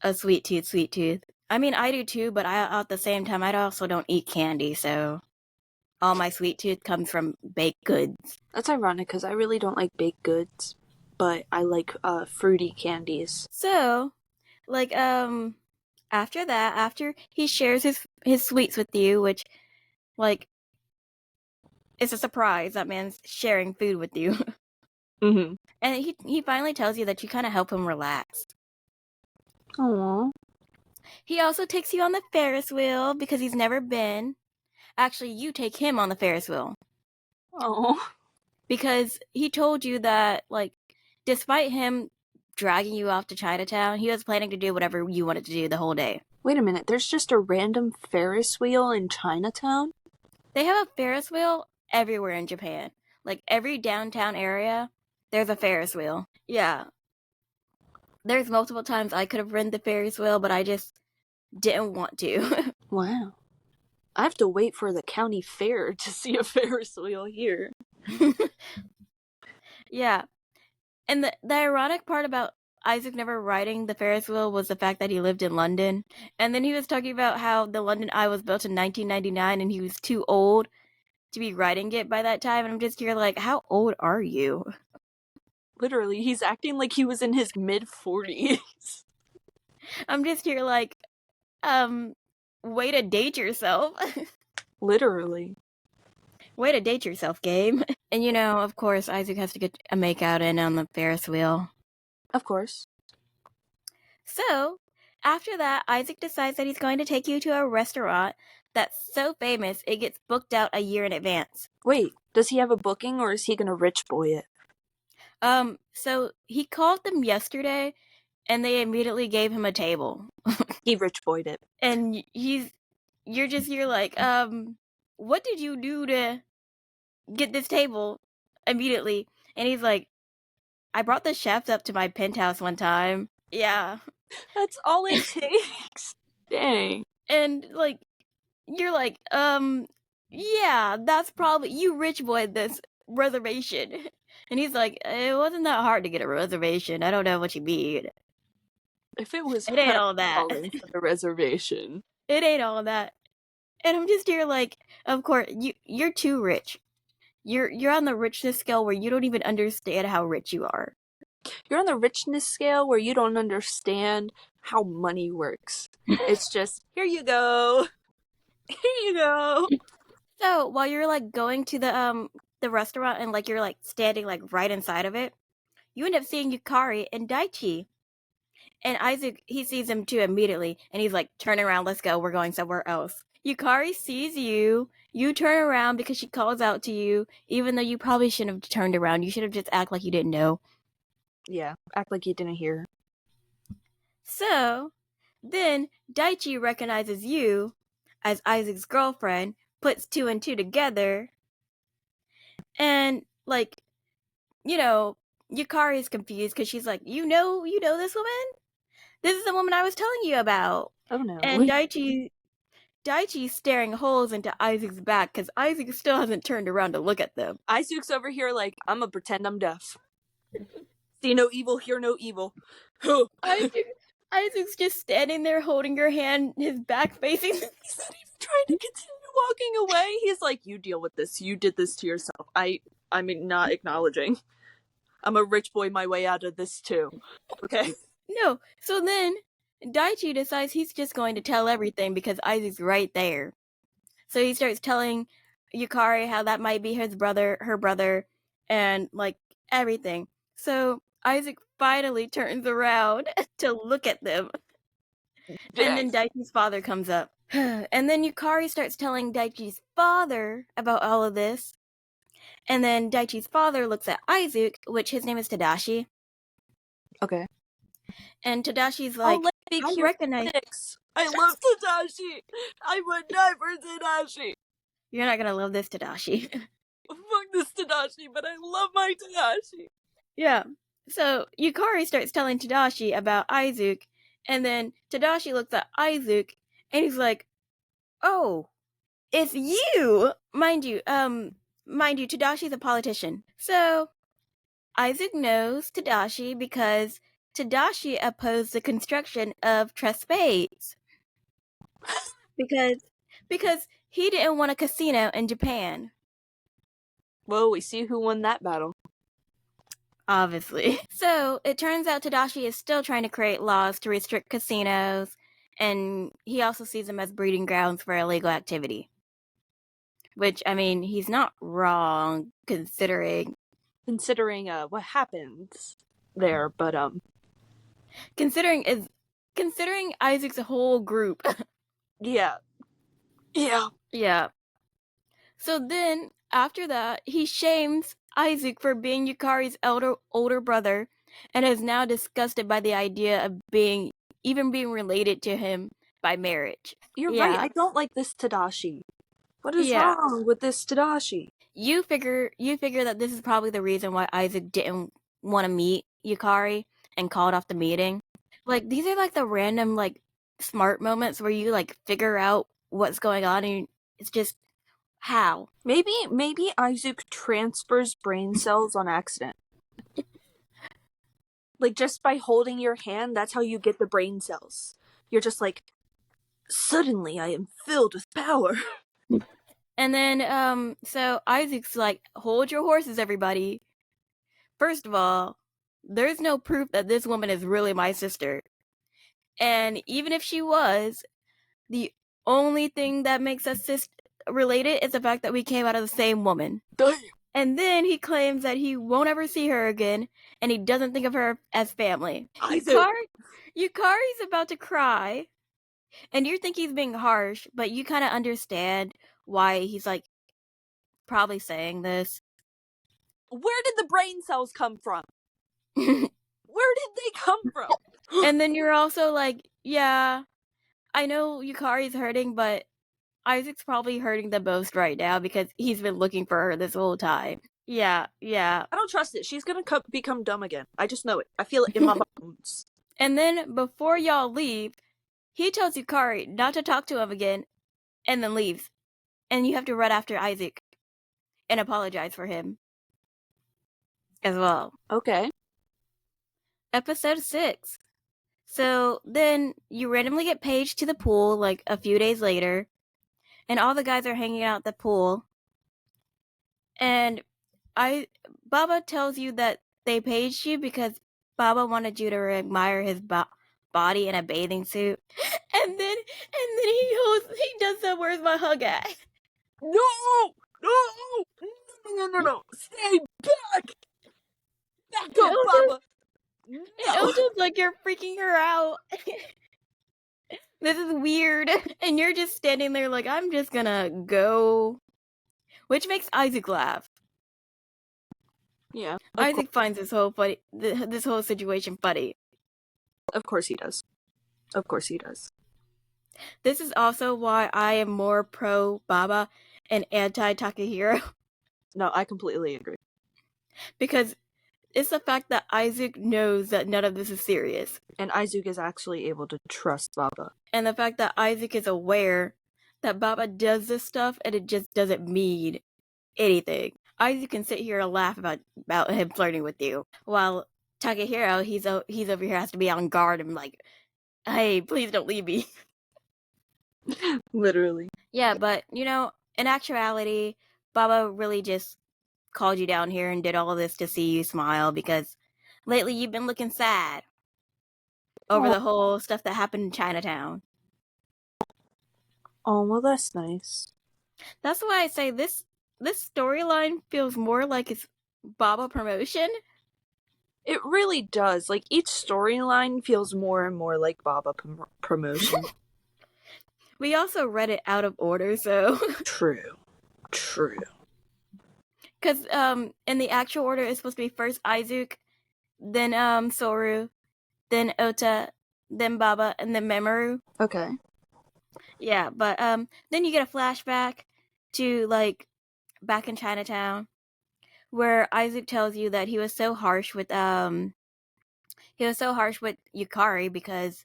a sweet tooth. I mean, I do too, but at the same time, I also don't eat candy, so all my sweet tooth comes from baked goods. That's ironic because I really don't like baked goods, but I like fruity candies. So, after that, after he shares his sweets with you, which it's a surprise, that man's sharing food with you. Mm-hmm. And he finally tells you that you kind of help him relax. Aw. He also takes you on the Ferris wheel because he's never been. Actually, you take him on the Ferris wheel Oh. because he told you that, like, despite him dragging you off to Chinatown, he was planning to do whatever you wanted to do the whole day. Wait a minute, there's just a random Ferris wheel in Chinatown? They have a Ferris wheel everywhere in Japan. Like, every downtown area, there's a Ferris wheel. Yeah. There's multiple times I could have ridden the Ferris wheel, but I just didn't want to. Wow. I have to wait for the county fair to see a Ferris wheel here. Yeah. And the ironic part about Isaac never riding the Ferris wheel was the fact that he lived in London. And then he was talking about how the London Eye was built in 1999 and he was too old to be riding it by that time. And I'm just here like, how old are you? Literally, he's acting like he was in his mid-40s. I'm just here like, way to date yourself. Literally. Way to date yourself, game. And of course, Isaac has to get a makeout in on the Ferris wheel. Of course. So, after that, Isaac decides that he's going to take you to a restaurant that's so famous it gets booked out a year in advance. Wait, does he have a booking or is he gonna rich boy it? So he called them yesterday and they immediately gave him a table. He rich boyed it. And you're like, what did you do to get this table immediately? And he's like, I brought the chefs up to my penthouse one time. Yeah. That's all it takes. Dang. And like, you're like, yeah, that's probably, you rich boy this reservation. And he's like, it wasn't that hard to get a reservation. I don't know what you mean. If it was It ain't her all that. calling for the reservation. It ain't all that. And I'm just here like, of course, you're too rich. You're on the richness scale where you don't even understand how rich you are. You're on the richness scale where you don't understand how money works. It's just, here you go. Here you go. So while you're like going to the restaurant and like you're like standing like right inside of it, you end up seeing Yukari and Daichi. And Isaac, he sees him too immediately, and he's like, turn around, let's go, we're going somewhere else. Yukari sees you, you turn around because she calls out to you, even though you probably shouldn't have turned around. You should have just act like you didn't know. Yeah, act like you didn't hear. So, then Daichi recognizes you as Isaac's girlfriend, puts two and two together, and like, Yukari is confused because she's like, you know this woman? This is the woman I was telling you about. Oh no. And Daichi's staring holes into Isaac's back because Isaac still hasn't turned around to look at them. Isaac's over here like, I'm gonna pretend I'm deaf. See no evil, hear no evil. Isaac's just standing there holding your hand, his back facing. He's not even trying to continue walking away. He's like, you deal with this. You did this to yourself. I'm not acknowledging. I'm a rich boy my way out of this too. Okay? No. So then Daichi decides he's just going to tell everything because Isaac's right there. So he starts telling Yukari how that might be her brother, and like everything. So Isaac finally turns around to look at them. Yes. And then Daichi's father comes up. And then Yukari starts telling Daichi's father about all of this. And then Daichi's father looks at Isaac, which his name is Tadashi. Okay. And Tadashi's like, I recognize. I love Tadashi. I would die for Tadashi. You're not gonna love this Tadashi. Fuck this Tadashi, but I love my Tadashi. Yeah. So Yukari starts telling Tadashi about Isaac, and then Tadashi looks at Isaac, and he's like, "Oh, it's you." Mind you, Tadashi's a politician. So Isaac knows Tadashi because Tadashi opposed the construction of Trespades. because he didn't want a casino in Japan. Well, we see who won that battle. Obviously. So it turns out Tadashi is still trying to create laws to restrict casinos, and he also sees them as breeding grounds for illegal activity. Which, I mean, he's not wrong considering what happens there, but considering is considering Isaac's whole group. Yeah. Yeah. Yeah. So then, after that, he shames Isaac for being Yukari's older brother, and is now disgusted by the idea of being related to him by marriage. You're right. Yeah, I don't like this Tadashi. What is yeah. wrong with this Tadashi? You figure that this is probably the reason why Isaac didn't want to meet Yukari and called off the meeting. Like, these are like the random like smart moments where you like figure out what's going on, and it's just how. Maybe Isaac transfers brain cells on accident. Like, just by holding your hand, that's how you get the brain cells. You're just like, suddenly I am filled with power. And then so Isaac's like, hold your horses, everybody. First of all, there's no proof that this woman is really my sister. And even if she was, the only thing that makes us related is the fact that we came out of the same woman. Damn. And then he claims that he won't ever see her again, and he doesn't think of her as family. Yukari's about to cry, and you think he's being harsh, but you kind of understand why he's like probably saying this. Where did the brain cells come from? Where did they come from? And then you're also like, yeah, I know Yukari's hurting, but Isaac's probably hurting the most right now because he's been looking for her this whole time. Yeah. I don't trust it. She's gonna become dumb again. I just know it. I feel it in my bones. And then before y'all leave, he tells Yukari not to talk to him again, and then leaves. And you have to run after Isaac and apologize for him as well. Okay. Episode 6. So then you randomly get paged to the pool like a few days later, and all the guys are hanging out at the pool. And Baba tells you that they paged you because Baba wanted you to admire his body in a bathing suit. And then he does that, where's my hug at? No! Stay back! Back up, Baba! No! Ota's like, you're freaking her out. This is weird. And you're just standing there like, I'm just gonna go. Which makes Isaac laugh. Yeah. Isaac finds this whole situation funny. Of course he does. Of course he does. This is also why I am more pro Baba and anti Takahiro. No, I completely agree. Because it's the fact that Isaac knows that none of this is serious. And Isaac is actually able to trust Baba. And the fact that Isaac is aware that Baba does this stuff and it just doesn't mean anything. Isaac can sit here and laugh about him flirting with you, while Takahiro, he's over here, has to be on guard and like, hey, please don't leave me. Literally. Yeah, but in actuality, Baba really just called you down here and did all of this to see you smile because lately you've been looking sad over the whole stuff that happened in Chinatown. Oh, well, that's nice. That's why I say this storyline feels more like it's Baba promotion. It really does. Like, each storyline feels more and more like Baba promotion. We also read it out of order, so... True. Because in the actual order, it's supposed to be first Isaac, then Soru, then Ota, then Baba, and then Memoru. Okay. Yeah, but then you get a flashback to, like, back in Chinatown, where Isaac tells you that he was so harsh with Yukari because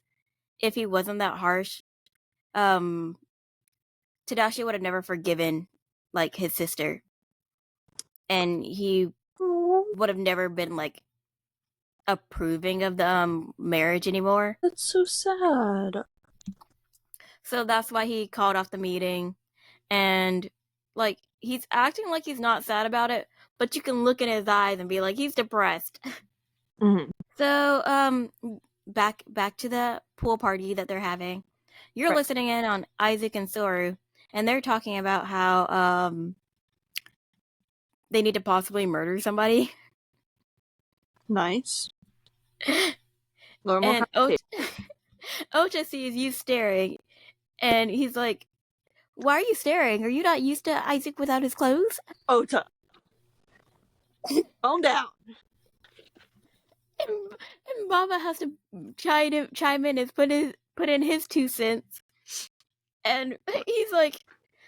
if he wasn't that harsh, Tadashi would have never forgiven, like, his sister. And he would have never been, like, approving of the marriage anymore. That's so sad. So that's why he called off the meeting. And, like, he's acting like he's not sad about it, but you can look in his eyes and be like, he's depressed. Mm-hmm. So, back to the pool party that they're having. You're right. Listening in on Isaac and Soru, and they're talking about how they need to possibly murder somebody. Nice. Normal. Ocha sees you staring, and he's like, "Why are you staring? Are you not used to Isaac without his clothes?" Ota, calm down. And Mama has to chime in and put in his 2 cents, and he's like,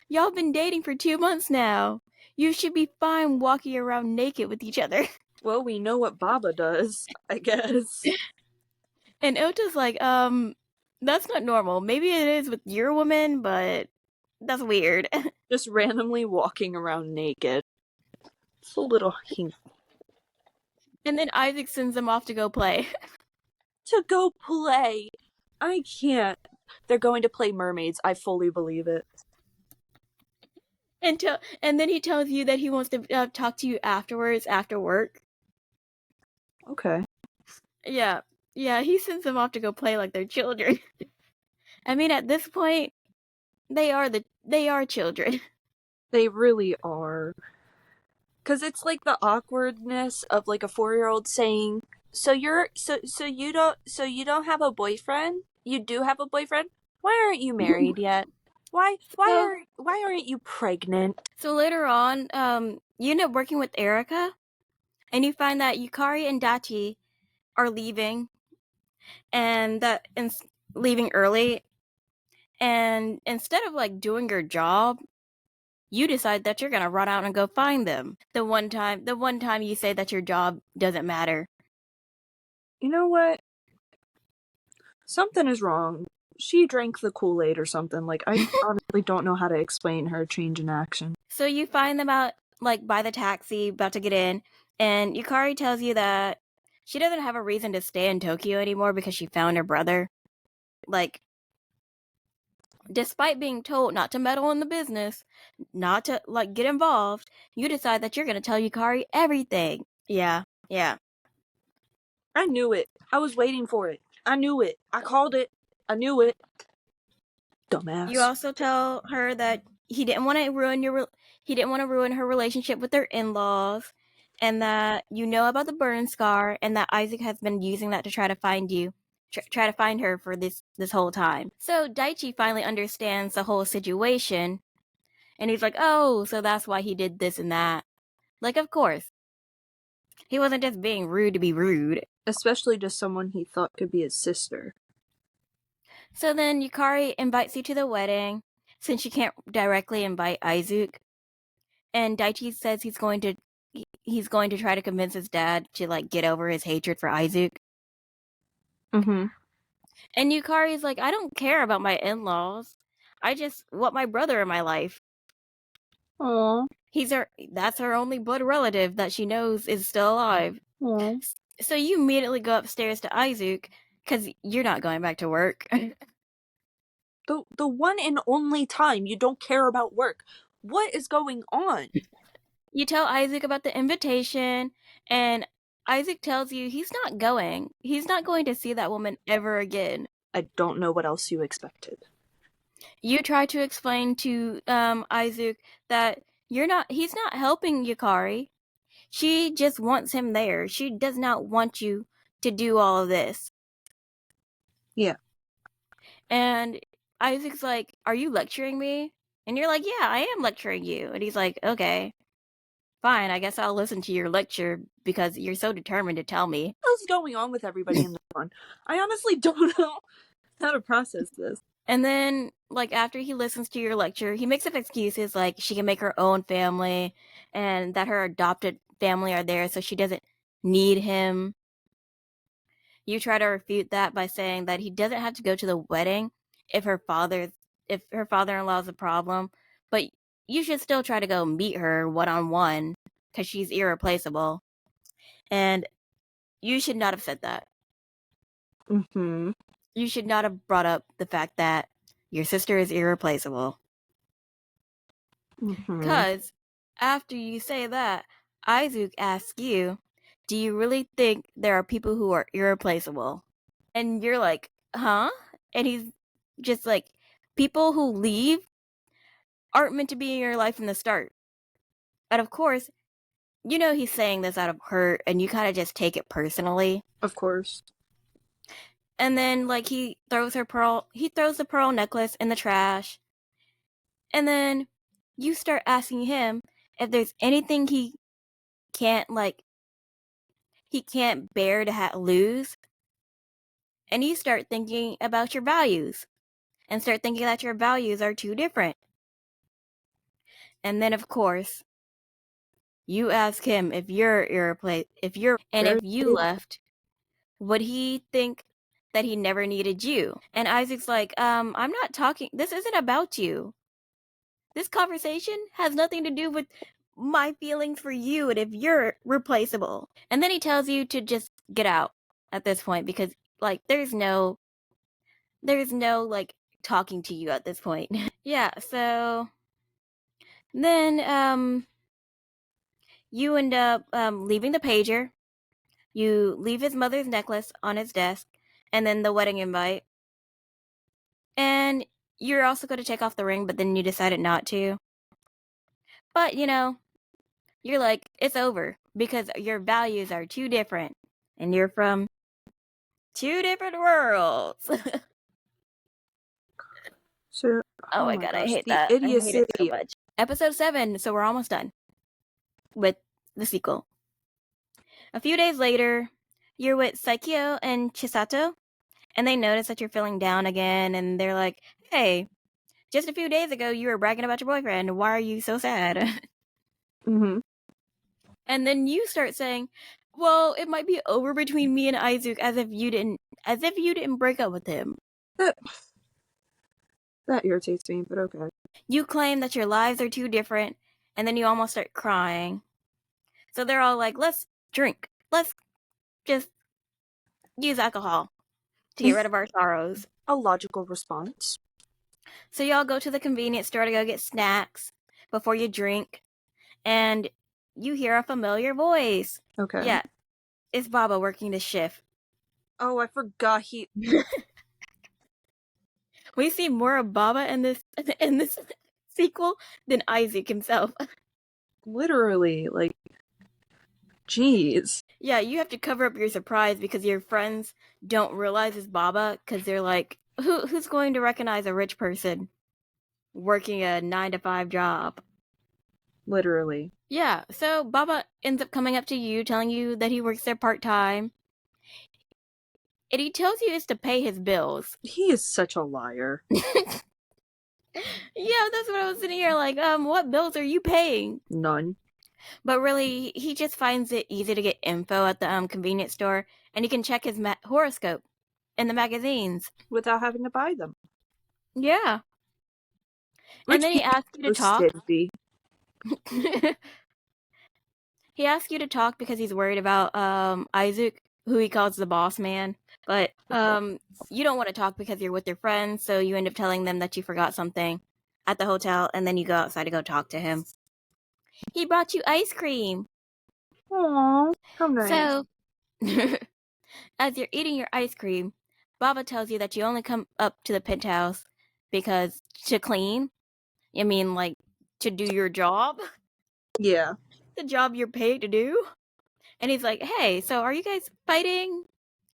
"Y'all been dating for 2 months now. You should be fine walking around naked with each other." Well, we know what Baba does, I guess. And Ota's like, that's not normal. Maybe it is with your woman, but that's weird. Just randomly walking around naked. It's a little hint. And then Isaac sends them off to go play. To go play. I can't. They're going to play mermaids. I fully believe it. And then he tells you that he wants to talk to you afterwards, after work. Okay. Yeah. Yeah, he sends them off to go play like they're children. I mean, at this point, they are children. They really are. Cause it's like the awkwardness of like a 4-year-old saying, "So you don't have a boyfriend? You do have a boyfriend? Why aren't you married yet? So, Why aren't you pregnant?" so later on, you end up working with Erica, and you find that Yukari and Dachi are leaving, and leaving early. And instead of like doing your job, you decide that you're gonna run out and go find them. The one time you say that your job doesn't matter. You know what? Something is wrong. She drank the Kool-Aid or something. Like, I honestly don't know how to explain her change in action. So you find them out like by the taxi, about to get in, and Yukari tells you that she doesn't have a reason to stay in Tokyo anymore because she found her brother. Like, despite being told not to meddle in the business, not to like get involved, you decide that you're gonna tell Yukari everything. Yeah, yeah. I knew it. I was waiting for it. I knew it. I called it. I knew it. You Dumbass. also tell her that he didn't want to ruin her relationship with her in-laws, and that you know about the burn scar, and that Isaac has been using that to try to find try to find her for this whole time. So Daichi finally understands the whole situation, and he's like, "Oh, so that's why he did this and that." Like, of course, he wasn't just being rude to be rude. Especially to someone he thought could be his sister. So then Yukari invites you to the wedding, since she can't directly invite Isaac. And Daichi says he's going to try to convince his dad to like get over his hatred for Isaac. Mm-hmm. And Yukari's like, "I don't care about my in-laws. I just want my brother in my life. Aww. That's her only blood relative that she knows is still alive." Aww. So you immediately go upstairs to Isaac because you're not going back to work. The one and only time you don't care about work. What is going on? You tell Isaac about the invitation, and Isaac tells you he's not going. He's not going to see that woman ever again. I don't know what else you expected. You try to explain to Isaac that he's not helping Yukari. She just wants him there. She does not want you to do all of this. Yeah. And Isaac's like, "Are you lecturing me?" And you're like, "Yeah, I am lecturing you." And he's like, "Okay, fine, I guess I'll listen to your lecture because you're so determined to tell me." What's going on with everybody in this one? I honestly don't know how to process this. And then, like, after he listens to your lecture, he makes up excuses like she can make her own family and that her adopted family are there, so she doesn't need him. You try to refute that by saying that he doesn't have to go to the wedding if if her father-in-law is a problem, but you should still try to go meet her one-on-one because she's irreplaceable. And you should not have said that. Mm-hmm. You should not have brought up the fact that your sister is irreplaceable. Mm-hmm. Because after you say that, Isaac asks you, "Do you really think there are people who are irreplaceable?" And you're like, "Huh?" And he's just like, "People who leave aren't meant to be in your life from the start." And of course, you know he's saying this out of hurt, and you kind of just take it personally. Of course. And then like he throws the pearl necklace in the trash. And then you start asking him if there's anything can't like he can't bear to lose. And you start thinking about your values and start thinking that your values are too different. And then of course, you ask him if you're irreplaceable, and if you left, would he think that he never needed you? And Isaac's like, I'm not talking, this isn't about you. This conversation has nothing to do with my feelings for you and if you're replaceable. And then he tells you to just get out at this point because like there's no like talking to you at this point. Yeah, so then you end up leaving the pager. You leave his mother's necklace on his desk and then the wedding invite. And you're also going to take off the ring, but then you decided not to. But, you know, you're like, it's over because your values are too different and you're from two different worlds. So, Oh my my god, I gosh, hate the that. I hate idiocy. it so much. Episode 7, so we're almost done with the sequel. A few days later, you're with Saikyo and Chisato, and they notice that you're feeling down again, and they're like, hey, just a few days ago you were bragging about your boyfriend. Why are you so sad? Mm-hmm. And then you start saying, well, it might be over between me and Eisuke as if you didn't break up with him. That irritates me, but okay. You claim that your lives are too different, and then you almost start crying. So they're all like, let's drink. Let's just use alcohol to get rid of our sorrows. A logical response. So y'all go to the convenience store to go get snacks before you drink, and you hear a familiar voice. Okay. Yeah, it's Baba working the shift. Oh, I forgot he. We see more of Baba in this sequel than Isaac himself. Literally, like, jeez. Yeah, you have to cover up your surprise because your friends don't realize it's Baba because they're like, who's going to recognize a rich person working a 9-to-5 job? Literally. Yeah, so Baba ends up coming up to you, telling you that he works there part-time. And he tells you it's to pay his bills. He is such a liar. Yeah, that's what I was sitting here like, what bills are you paying? None. But really, he just finds it easy to get info at the convenience store, and he can check his horoscope in the magazines. Without having to buy them. Yeah. Rich And then he asks you to talk. stingy. He asks you to talk because he's worried about Isaac, who he calls the boss man. But you don't want to talk because you're with your friends, so you end up telling them that you forgot something at the hotel, and then you go outside to go talk to him. He brought you ice cream. Aww, how nice. So, as you're eating your ice cream, Baba tells you that you only come up to the penthouse because to clean. I mean, like, to do your job. Yeah. The job you're paid to do. And he's like, hey, so are you guys fighting?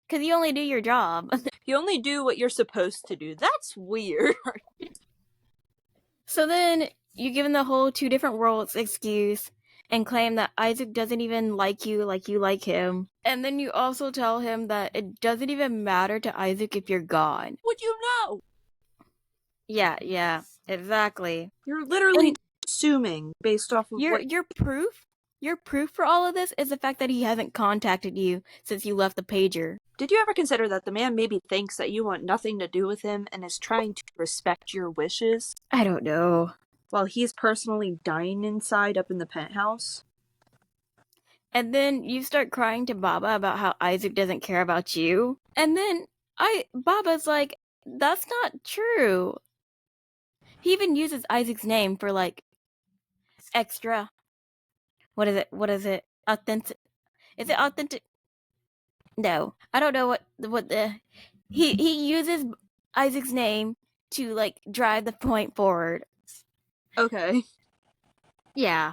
Because you only do your job. You only do what you're supposed to do. That's weird. So then you give him the whole two different worlds excuse and claim that Isaac doesn't even like you like him. And then you also tell him that it doesn't even matter to Isaac if you're gone. Would you know? Yeah, exactly. You're literally assuming based off of your proof. Your proof for all of this is the fact that he hasn't contacted you since you left the pager. Did you ever consider that the man maybe thinks that you want nothing to do with him and is trying to respect your wishes? I don't know. While he's personally dying inside up in the penthouse? And then you start crying to Baba about how Isaac doesn't care about you. And then Baba's like, that's not true. He even uses Isaac's name for like extra. What is it? Authentic. Is it authentic? No. I don't know what the he uses Isaac's name to like drive the point forward. Okay. Yeah,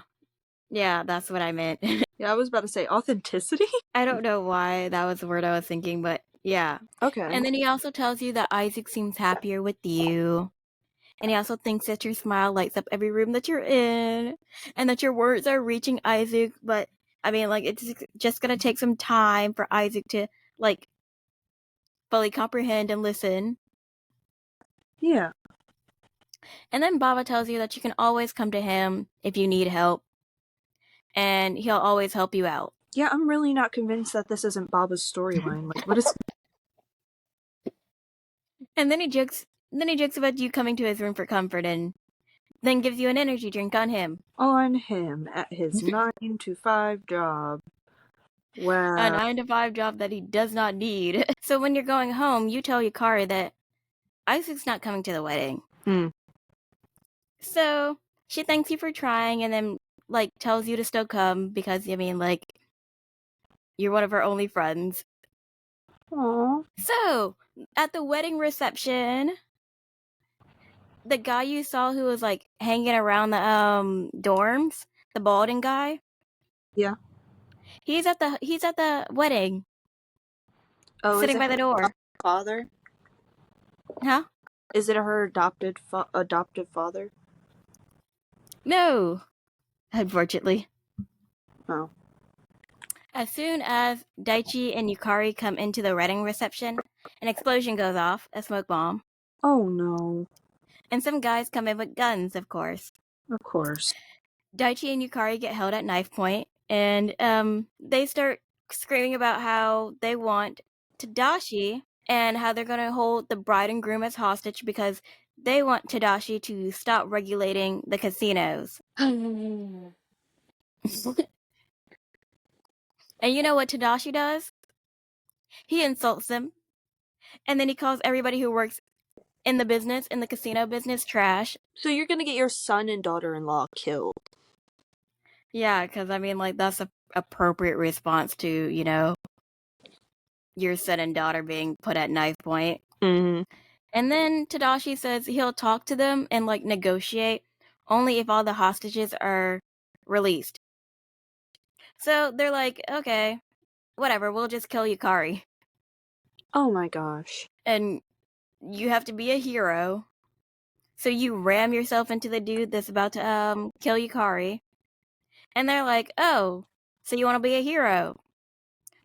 that's what I meant. Yeah, I was about to say authenticity? I don't know why that was the word I was thinking, but Yeah. Okay. And then he also tells you that Isaac seems happier with you. And he also thinks that your smile lights up every room that you're in, and that your words are reaching Isaac. But I mean, like, it's just gonna take some time for Isaac to, like, fully comprehend and listen. Yeah. And then Baba tells you that you can always come to him if you need help, and he'll always help you out. Yeah, I'm really not convinced that this isn't Baba's storyline. Like, what is... And then he jokes. Then he jokes about you coming to his room for comfort, and then gives you an energy drink on him. on him at his 9 to 5 job? A Wow. 9 to 5 job that he does not need. So when you're going home, you tell Yukari that Isaac's not coming to the wedding. Hmm. So she thanks you for trying, and then, like, tells you to still come because, I mean, like, you're one of her only friends. Aww. So at the wedding reception, the guy you saw who was, like, hanging around the dorms, the balding guy, Yeah. he's at the wedding, Oh, is sitting it by the her door. father? Huh? Is it her adopted father? No, unfortunately. Oh. As soon as Daichi and Yukari come into the wedding reception, an explosion goes off, a smoke bomb, Oh no. and some guys come in with guns, of course. Of course. Daichi and Yukari get held at knife point, and they start screaming about how they want Tadashi and how they're going to hold the bride and groom as hostage because they want Tadashi to stop regulating the casinos. And you know what Tadashi does? He insults them, and then he calls everybody who works in the casino business, trash. So you're gonna get your son and daughter-in-law killed. Yeah, because I mean, like, that's a appropriate response to, your son and daughter being put at knife point. Mm-hmm. And then Tadashi says he'll talk to them and, like, negotiate only if all the hostages are released. So they're like, okay, whatever, we'll just kill Yukari. Oh my gosh. And you have to be a hero. So you ram yourself into the dude that's about to kill Yukari. And they're like, oh, so you want to be a hero?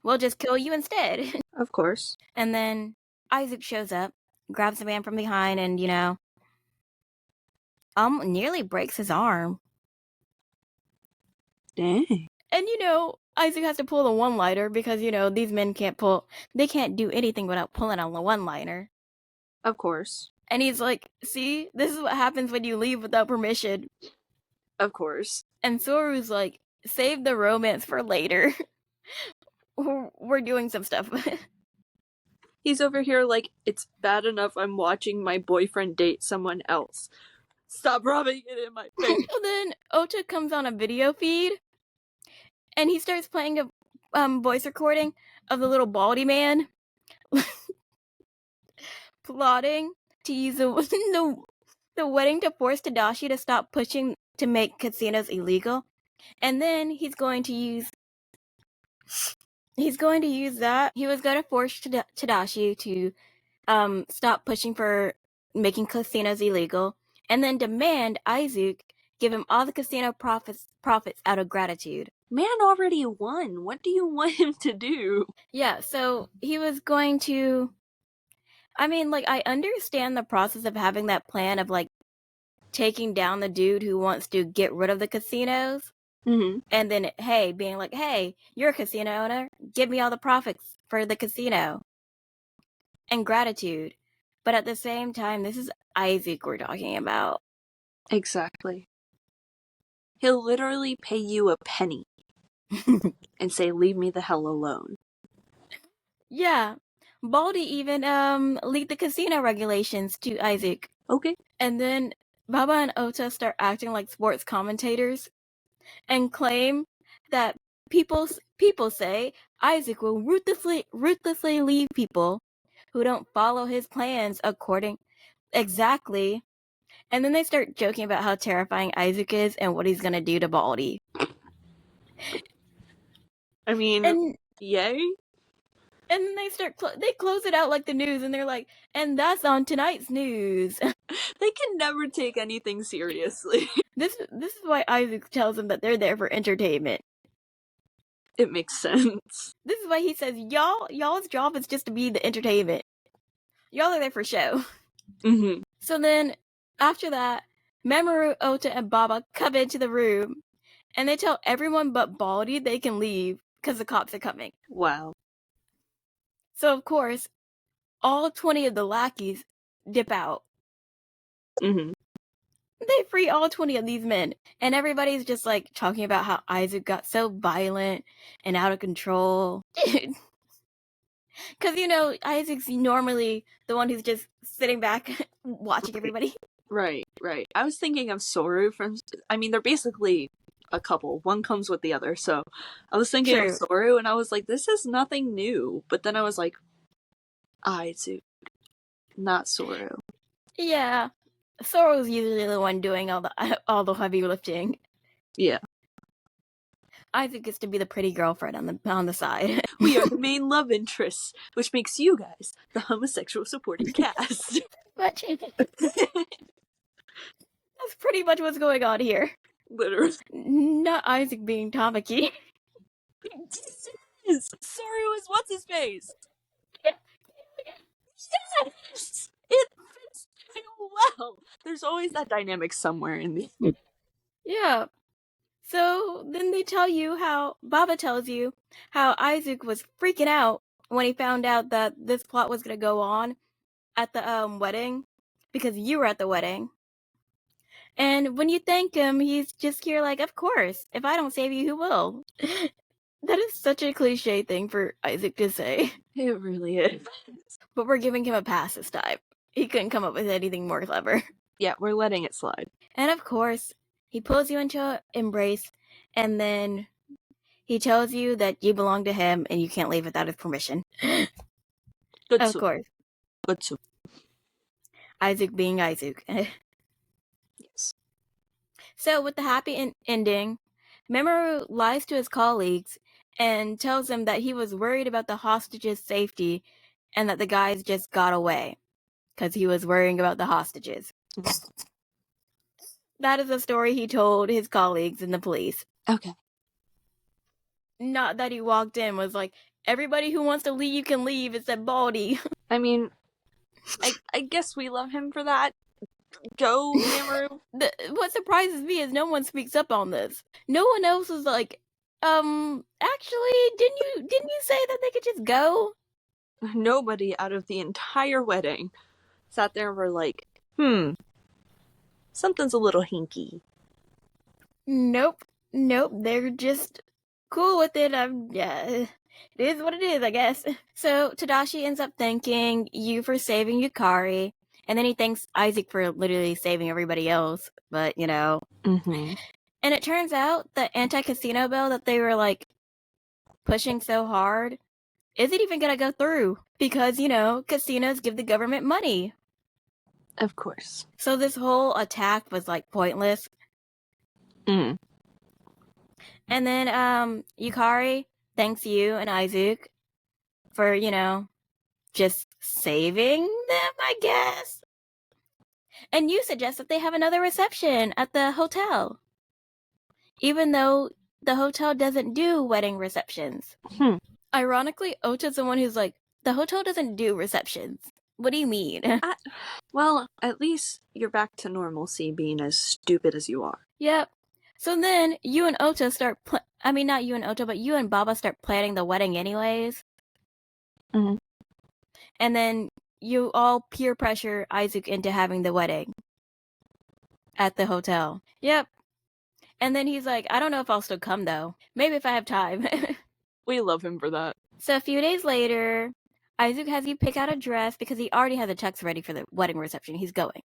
We'll just kill you instead. Of course. And then Isaac shows up, grabs the man from behind, and, nearly breaks his arm. Dang. And, Isaac has to pull the one-liner because, these men they can't do anything without pulling on the one-liner. Of course. And he's like, see, this is what happens when you leave without permission. Of course. And Soru's like, save the romance for later. We're doing some stuff. He's over here like, it's bad enough I'm watching my boyfriend date someone else. Stop rubbing it in my face. So then Ota comes on a video feed, and he starts playing a voice recording of the little baldy man plotting to use the wedding to force Tadashi to stop pushing to make casinos illegal. And then he's going to use that. He was going to force Tadashi to stop pushing for making casinos illegal, and then demand Isaac give him all the casino profits out of gratitude. Man already won. What do you want him to do? Yeah, so he was going to... I mean, like, I understand the process of having that plan of, like, taking down the dude who wants to get rid of the casinos. Mm-hmm. And then, being like, hey, you're a casino owner. Give me all the profits for the casino. And gratitude. But at the same time, this is Isaac we're talking about. Exactly. He'll literally pay you a penny and say, leave me the hell alone. Yeah. Baldy even leaked the casino regulations to Isaac. Okay. And then Baba and Ota start acting like sports commentators and claim that people say Isaac will ruthlessly leave people who don't follow his plans exactly. And then they start joking about how terrifying Isaac is and what he's gonna do to Baldy. I mean, And yay? And then they close it out like the news, and they're like, and that's on tonight's news. They can never take anything seriously. This is why Isaac tells them that they're there for entertainment. It makes sense. This is why he says, y'all's job is just to be the entertainment. Y'all are there for show. Mm-hmm. So then, after that, Mamoru, Ota, and Baba come into the room, and they tell everyone but Baldy they can leave because the cops are coming. Wow. So, of course, all 20 of the lackeys dip out. Mm-hmm. They free all 20 of these men, and everybody's just like talking about how Isaac got so violent and out of control. Dude. Because, Isaac's normally the one who's just sitting back watching everybody. Right. I was thinking of Soru from. I mean, they're basically a couple. One comes with the other. So I was thinking of Soru, and I was like, this is nothing new. But then I was like, Aizu, not Soru. Yeah. Soru's usually the one doing all the heavy lifting. Yeah. Isaac gets to be the pretty girlfriend on the side. We are the main love interests, which makes you guys the homosexual supporting cast. But that's pretty much what's going on here. Literally. Not Isaac being Tamaki. Yes! Soru is what's his face? Yes! It fits so well. There's always that dynamic somewhere in the. Yeah. So then they tell you Baba tells you how Isaac was freaking out when he found out that this plot was going to go on at the wedding because you were at the wedding. And when you thank him, he's just here like, of course, if I don't save you, who will? That is such a cliche thing for Isaac to say. It really is. But we're giving him a pass this time. He couldn't come up with anything more clever. Yeah, we're letting it slide. And of course, he pulls you into an embrace, and then he tells you that you belong to him and you can't leave without his permission. Good of course. Good. Isaac being Isaac. Yes. So with the happy ending, Mamoru lies to his colleagues and tells them that he was worried about the hostages' safety and that the guys just got away because he was worrying about the hostages. That is a story he told his colleagues and the police. Okay. Not that he walked in was like, everybody who wants to leave, you can leave, except Baldy. I mean, I guess we love him for that. Go, Mamoru. What surprises me is no one speaks up on this. No one else is like, actually, didn't you say that they could just go? Nobody out of the entire wedding sat there and were like, something's a little hinky. Nope. They're just cool with it. Yeah, it is what it is, I guess. So Tadashi ends up thanking you for saving Yukari, and then he thanks Isaac for literally saving everybody else. But Mm-hmm. And it turns out the anti-casino bill that they were like pushing so hard isn't even gonna go through because casinos give the government money. Of course. So this whole attack was like pointless. Mm. And then Yukari thanks you and Isaac for, just saving them, I guess. And you suggest that they have another reception at the hotel. Even though the hotel doesn't do wedding receptions. Ironically, Ota's the one who's like, the hotel doesn't do receptions. What do you mean? Well, at least you're back to normalcy being as stupid as you are. Yep. So then you and Ota start, not you and Ota, but you and Baba start planning the wedding anyways. Mm-hmm. And then you all peer pressure Isaac into having the wedding at the hotel. Yep. And then he's like, I don't know if I'll still come though. Maybe if I have time. We love him for that. So a few days later, Isaac has you pick out a dress because he already has a tux ready for the wedding reception. He's going.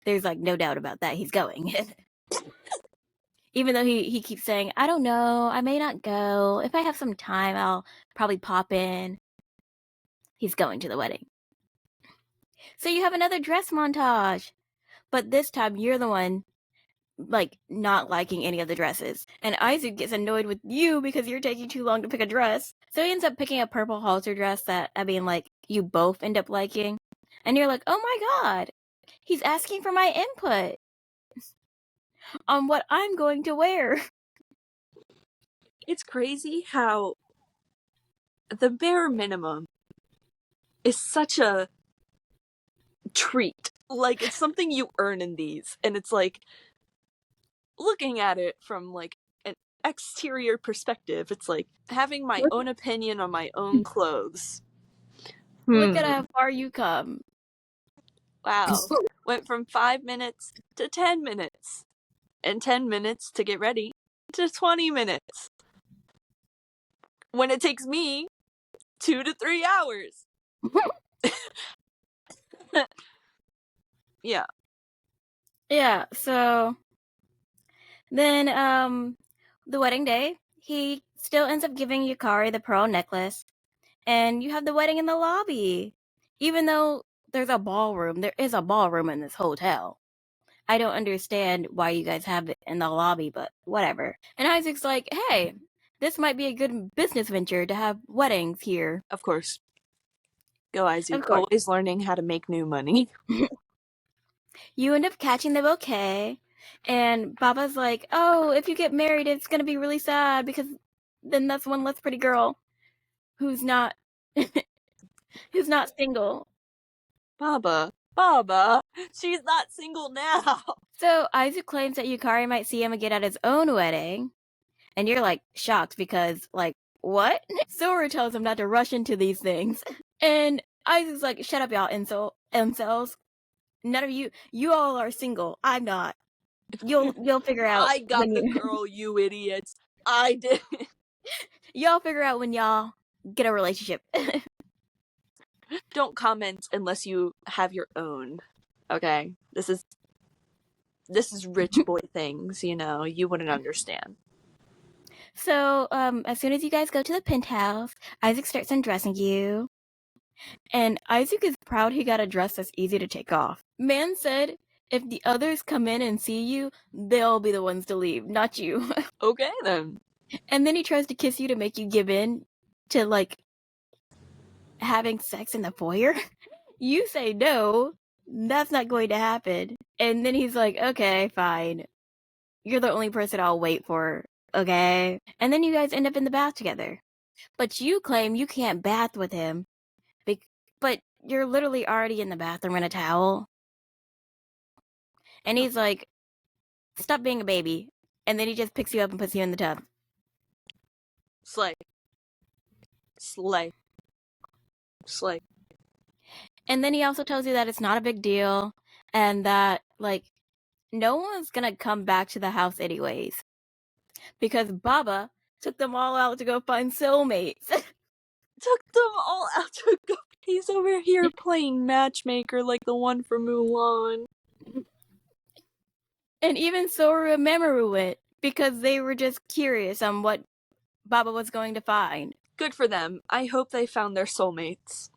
There's like no doubt about that. He's going. Even though he keeps saying, I don't know, I may not go. If I have some time, I'll probably pop in. He's going to the wedding. So you have another dress montage. But this time, you're the one like not liking any of the dresses. And Isaac gets annoyed with you because you're taking too long to pick a dress. So he ends up picking a purple halter dress that, I mean, like, you both end up liking. And you're like, oh my god, he's asking for my input on what I'm going to wear. It's crazy how the bare minimum is such a treat. Like, it's something you earn in these. And it's like, looking at it from like an exterior perspective, it's like having my own opinion on my own clothes. Look at how far you come. Wow. Went from 5 minutes to 10 minutes. And 10 minutes to get ready to 20 minutes. When it takes me 2 to 3 hours. Yeah. Yeah, so then the wedding day, he still ends up giving Yukari the pearl necklace, and you have the wedding in the lobby. Even though there's a ballroom, there is a ballroom in this hotel. I don't understand why you guys have it in the lobby, but whatever. And Isaac's like, hey, this might be a good business venture to have weddings here. Of course. Go, Of Isaac. course. Always learning how to make new money. You end up catching the bouquet, and Baba's like, oh, if you get married, it's going to be really sad because then that's one less pretty girl who's not who's not single. Baba, she's not single now. So Isaac claims that Yukari might see him again at his own wedding, and you're like shocked because like what? Sora tells him not to rush into these things, and Isaac's like, shut up, y'all, incels. None of you all are single. I'm not. You'll figure out. I got the girl, you idiots. I did. Y'all figure out when y'all get a relationship. Don't comment unless you have your own. Okay? This is rich boy things, you know. You wouldn't understand. So, as soon as you guys go to the penthouse, Isaac starts undressing you. And Isaac is proud he got a dress that's easy to take off. Man said, if the others come in and see you, they'll be the ones to leave, not you. Okay, then. And then he tries to kiss you to make you give in to, like, having sex in the foyer. You say no, that's not going to happen. And then he's like, okay, fine. You're the only person I'll wait for, okay? And then you guys end up in the bath together. But you claim you can't bath with him. But you're literally already in the bathroom in a towel. And he's like, stop being a baby. And then he just picks you up and puts you in the tub. Slay. Slay. Slay. And then he also tells you that it's not a big deal. And that, like, no one's gonna come back to the house anyways. Because Baba took them all out to go find soulmates. Took them all out to go. He's over here playing matchmaker like the one from Mulan. And even Soru and Mamoru went because they were just curious on what Baba was going to find. Good for them. I hope they found their soulmates.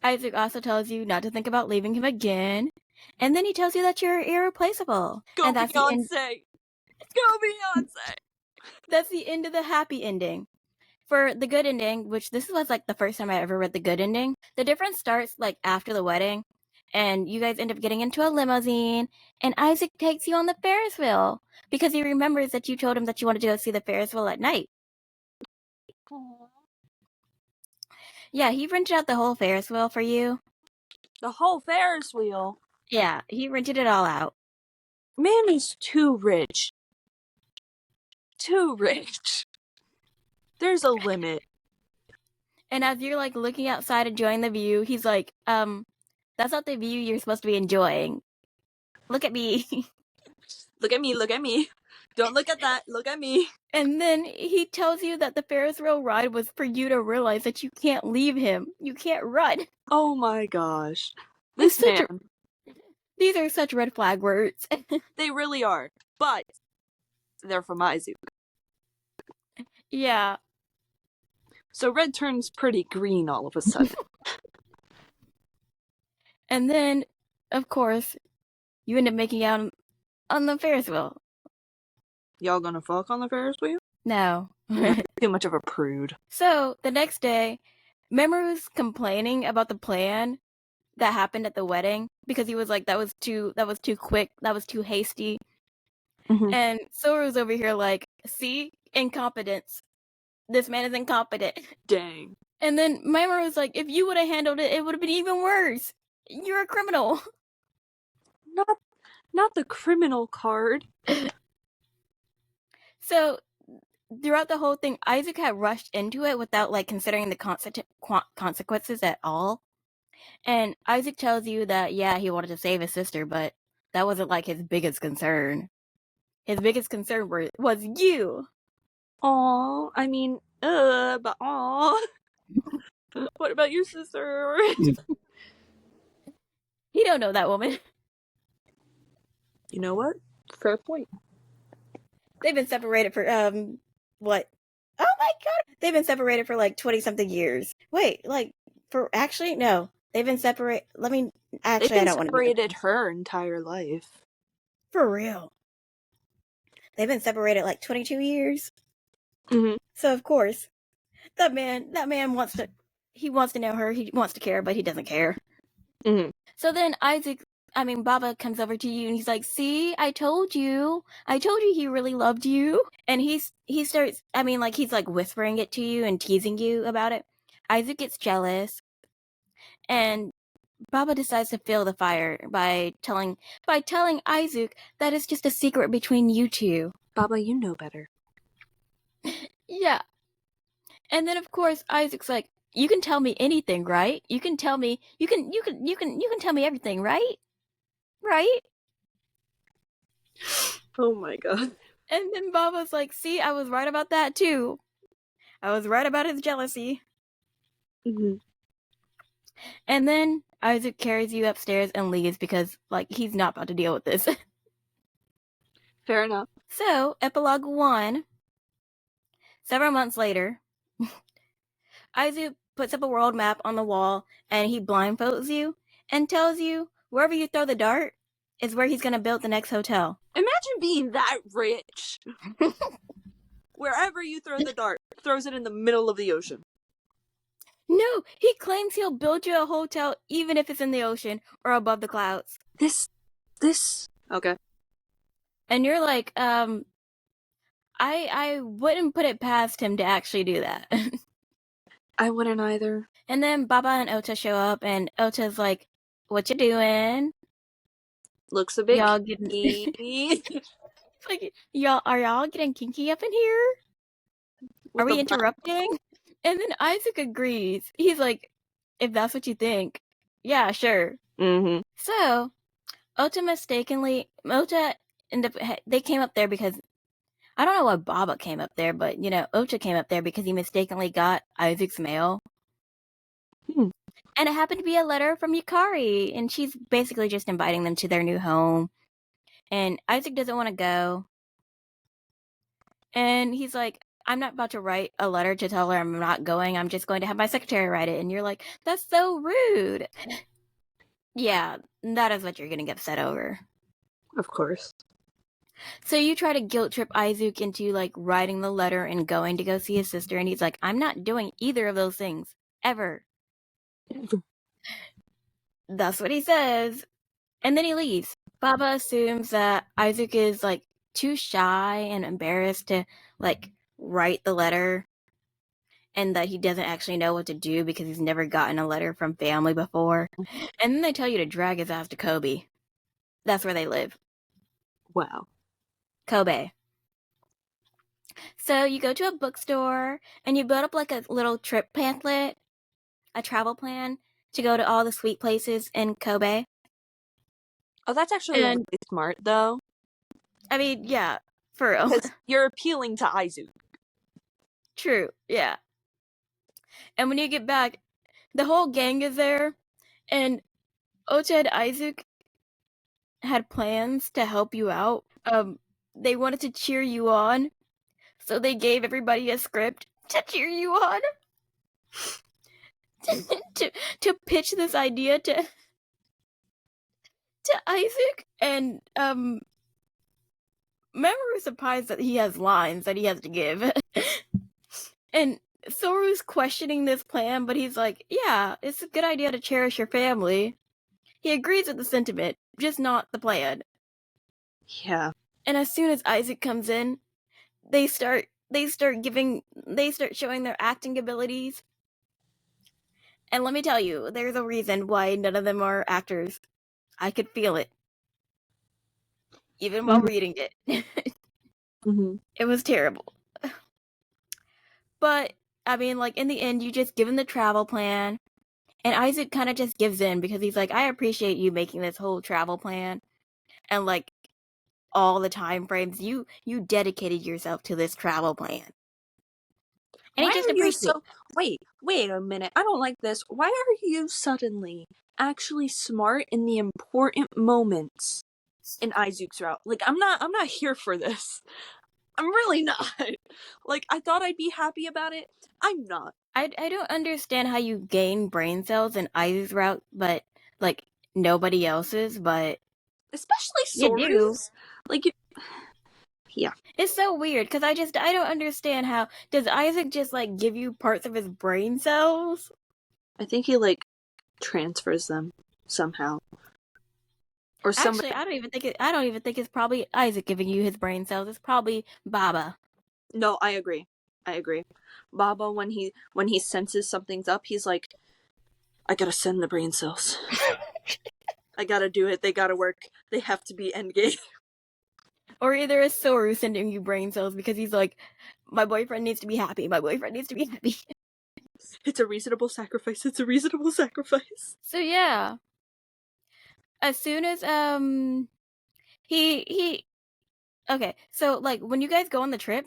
Isaac also tells you not to think about leaving him again. And then he tells you that you're irreplaceable. Go and that's Beyonce! Go Beyonce! That's the end of the happy ending. For the good ending, which this was like the first time I ever read the good ending, the difference starts like after the wedding, and you guys end up getting into a limousine, and Isaac takes you on the Ferris wheel because he remembers that you told him that you wanted to go see the Ferris wheel at night. Aww. Yeah, he rented out the whole Ferris wheel for you. The whole Ferris wheel? Yeah, he rented it all out. Man is too rich. Too rich. There's a limit. And as you're like looking outside enjoying the view, he's like, that's not the view you're supposed to be enjoying. Look at me. Look at me, look at me. Don't look at that, look at me. And then he tells you that the Ferris wheel ride was for you to realize that you can't leave him. You can't run. Oh my gosh. This man. These are such red flag words. They really are. But they're from Izuku. Yeah. So red turns pretty green all of a sudden. And then, of course, you end up making out on the Ferris wheel. Y'all gonna fuck on the Ferris wheel? No. Too much of a prude. So the next day, Memory's complaining about the plan that happened at the wedding because he was like, that was too quick, that was too hasty. Mm-hmm. And Soru's over here like, see, incompetence. This man is incompetent. Dang. And then Memory was like, if you would have handled it, it would have been even worse. You're a criminal. Not the criminal card. So throughout the whole thing, Isaac had rushed into it without like considering the consequences at all. And Isaac tells you that, yeah, he wanted to save his sister, but that wasn't like his biggest concern. His biggest concern was you. Aw, I mean, but aw. What about your sister? He don't know that woman. You know what? Fair point. They've been separated for, what? Oh my god! They've been separated for like 20-something years. Wait, like, actually, no. They've been separated, They've been separated her entire life. For real. They've been separated like 22 years. Mm-hmm. So of course, that man wants to know her, he wants to care, but he doesn't care. Mm-hmm. So then Baba comes over to you and he's like, see, I told you he really loved you. And he starts, he's like whispering it to you and teasing you about it. Isaac gets jealous and Baba decides to fuel the fire by telling Isaac that it's just a secret between you two. Baba, you know better. Yeah. And then of course Isaac's like, you can tell me anything, right? You can tell me tell me everything, right? Right? Oh my god. And then Baba's like, see, I was right about that too. I was right about his jealousy. Mm-hmm. And then Isaac carries you upstairs and leaves because, like, he's not about to deal with this. Fair enough. So, epilogue 1. Several months later, Isaac puts up a world map on the wall and he blindfolds you and tells you wherever you throw the dart is where he's going to build the next hotel. Imagine being that rich. Wherever you throw the dart, throws it in the middle of the ocean. No, he claims he'll build you a hotel even if it's in the ocean or above the clouds. This. Okay. And you're like, I wouldn't put it past him to actually do that. I wouldn't either. And then Baba and Ota show up, and Ota's like, what you doing? Looks a bit y'all kinky. Like, are y'all getting kinky up in here? Are we interrupting? And then Isaac agrees. He's like, if that's what you think, yeah, sure. Mm-hmm. So, they came up there because, I don't know why Baba came up there, but, Ota came up there because he mistakenly got Isaac's mail. And it happened to be a letter from Yukari, and she's basically just inviting them to their new home. And Isaac doesn't want to go. And he's like, I'm not about to write a letter to tell her I'm not going. I'm just going to have my secretary write it. And you're like, that's so rude. Yeah, that is what you're going to get upset over. Of course. So you try to guilt trip Isaac into, like, writing the letter and going to go see his sister. And he's like, I'm not doing either of those things. Ever. That's what he says. And then he leaves. Baba assumes that Isaac is, like, too shy and embarrassed to, like, write the letter, and that he doesn't actually know what to do because he's never gotten a letter from family before. And then they tell you to drag his ass to Kobe. That's where they live. Wow. Kobe. So you go to a bookstore and you build up like a little trip pamphlet, a travel plan to go to all the sweet places in Kobe. Oh, that's actually really smart, though. I mean, yeah, for real. Because you're appealing to Aizu. True, yeah. And when you get back, the whole gang is there, and Ocha and Isaac had plans to help you out. They wanted to cheer you on, so they gave everybody a script to cheer you on. to pitch this idea to Isaac, and Mamoru's surprised that he has lines that he has to give. And Soru's questioning this plan, but he's like, yeah, it's a good idea to cherish your family. He agrees with the sentiment, just not the plan. Yeah. And as soon as Isaac comes in, they start showing their acting abilities. And let me tell you, there's a reason why none of them are actors. I could feel it, even while Mhm. reading it. Mhm. It was terrible. But I mean, like in the end, you just give him the travel plan, and Isaac kind of just gives in because he's like, I appreciate you making this whole travel plan, and like all the time frames you dedicated yourself to this travel plan, and Why he just are you appreciates. so. Wait a minute. I don't like this. Why are you suddenly actually smart in the important moments in Izuku's route? Like, I'm not here for this. I'm really not. Like, I thought I'd be happy about it. I'm not. I don't understand how you gain brain cells in Isaac's route, but like nobody else's, but Especially you do. Soru's. Like, yeah. It's so weird because I don't understand how does Isaac just like give you parts of his brain cells? I think he, like, transfers them somehow. Or somebody. Actually, I don't even think it's probably Isaac giving you his brain cells. It's probably Baba. No, I agree. I agree. Baba, when he senses something's up, he's like, I gotta send the brain cells. I gotta do it. They gotta work. They have to be endgame. Or either it's Soru sending you brain cells because he's like, my boyfriend needs to be happy. My boyfriend needs to be happy. It's a reasonable sacrifice. It's a reasonable sacrifice. So yeah, as soon as he okay, so like when you guys go on the trip,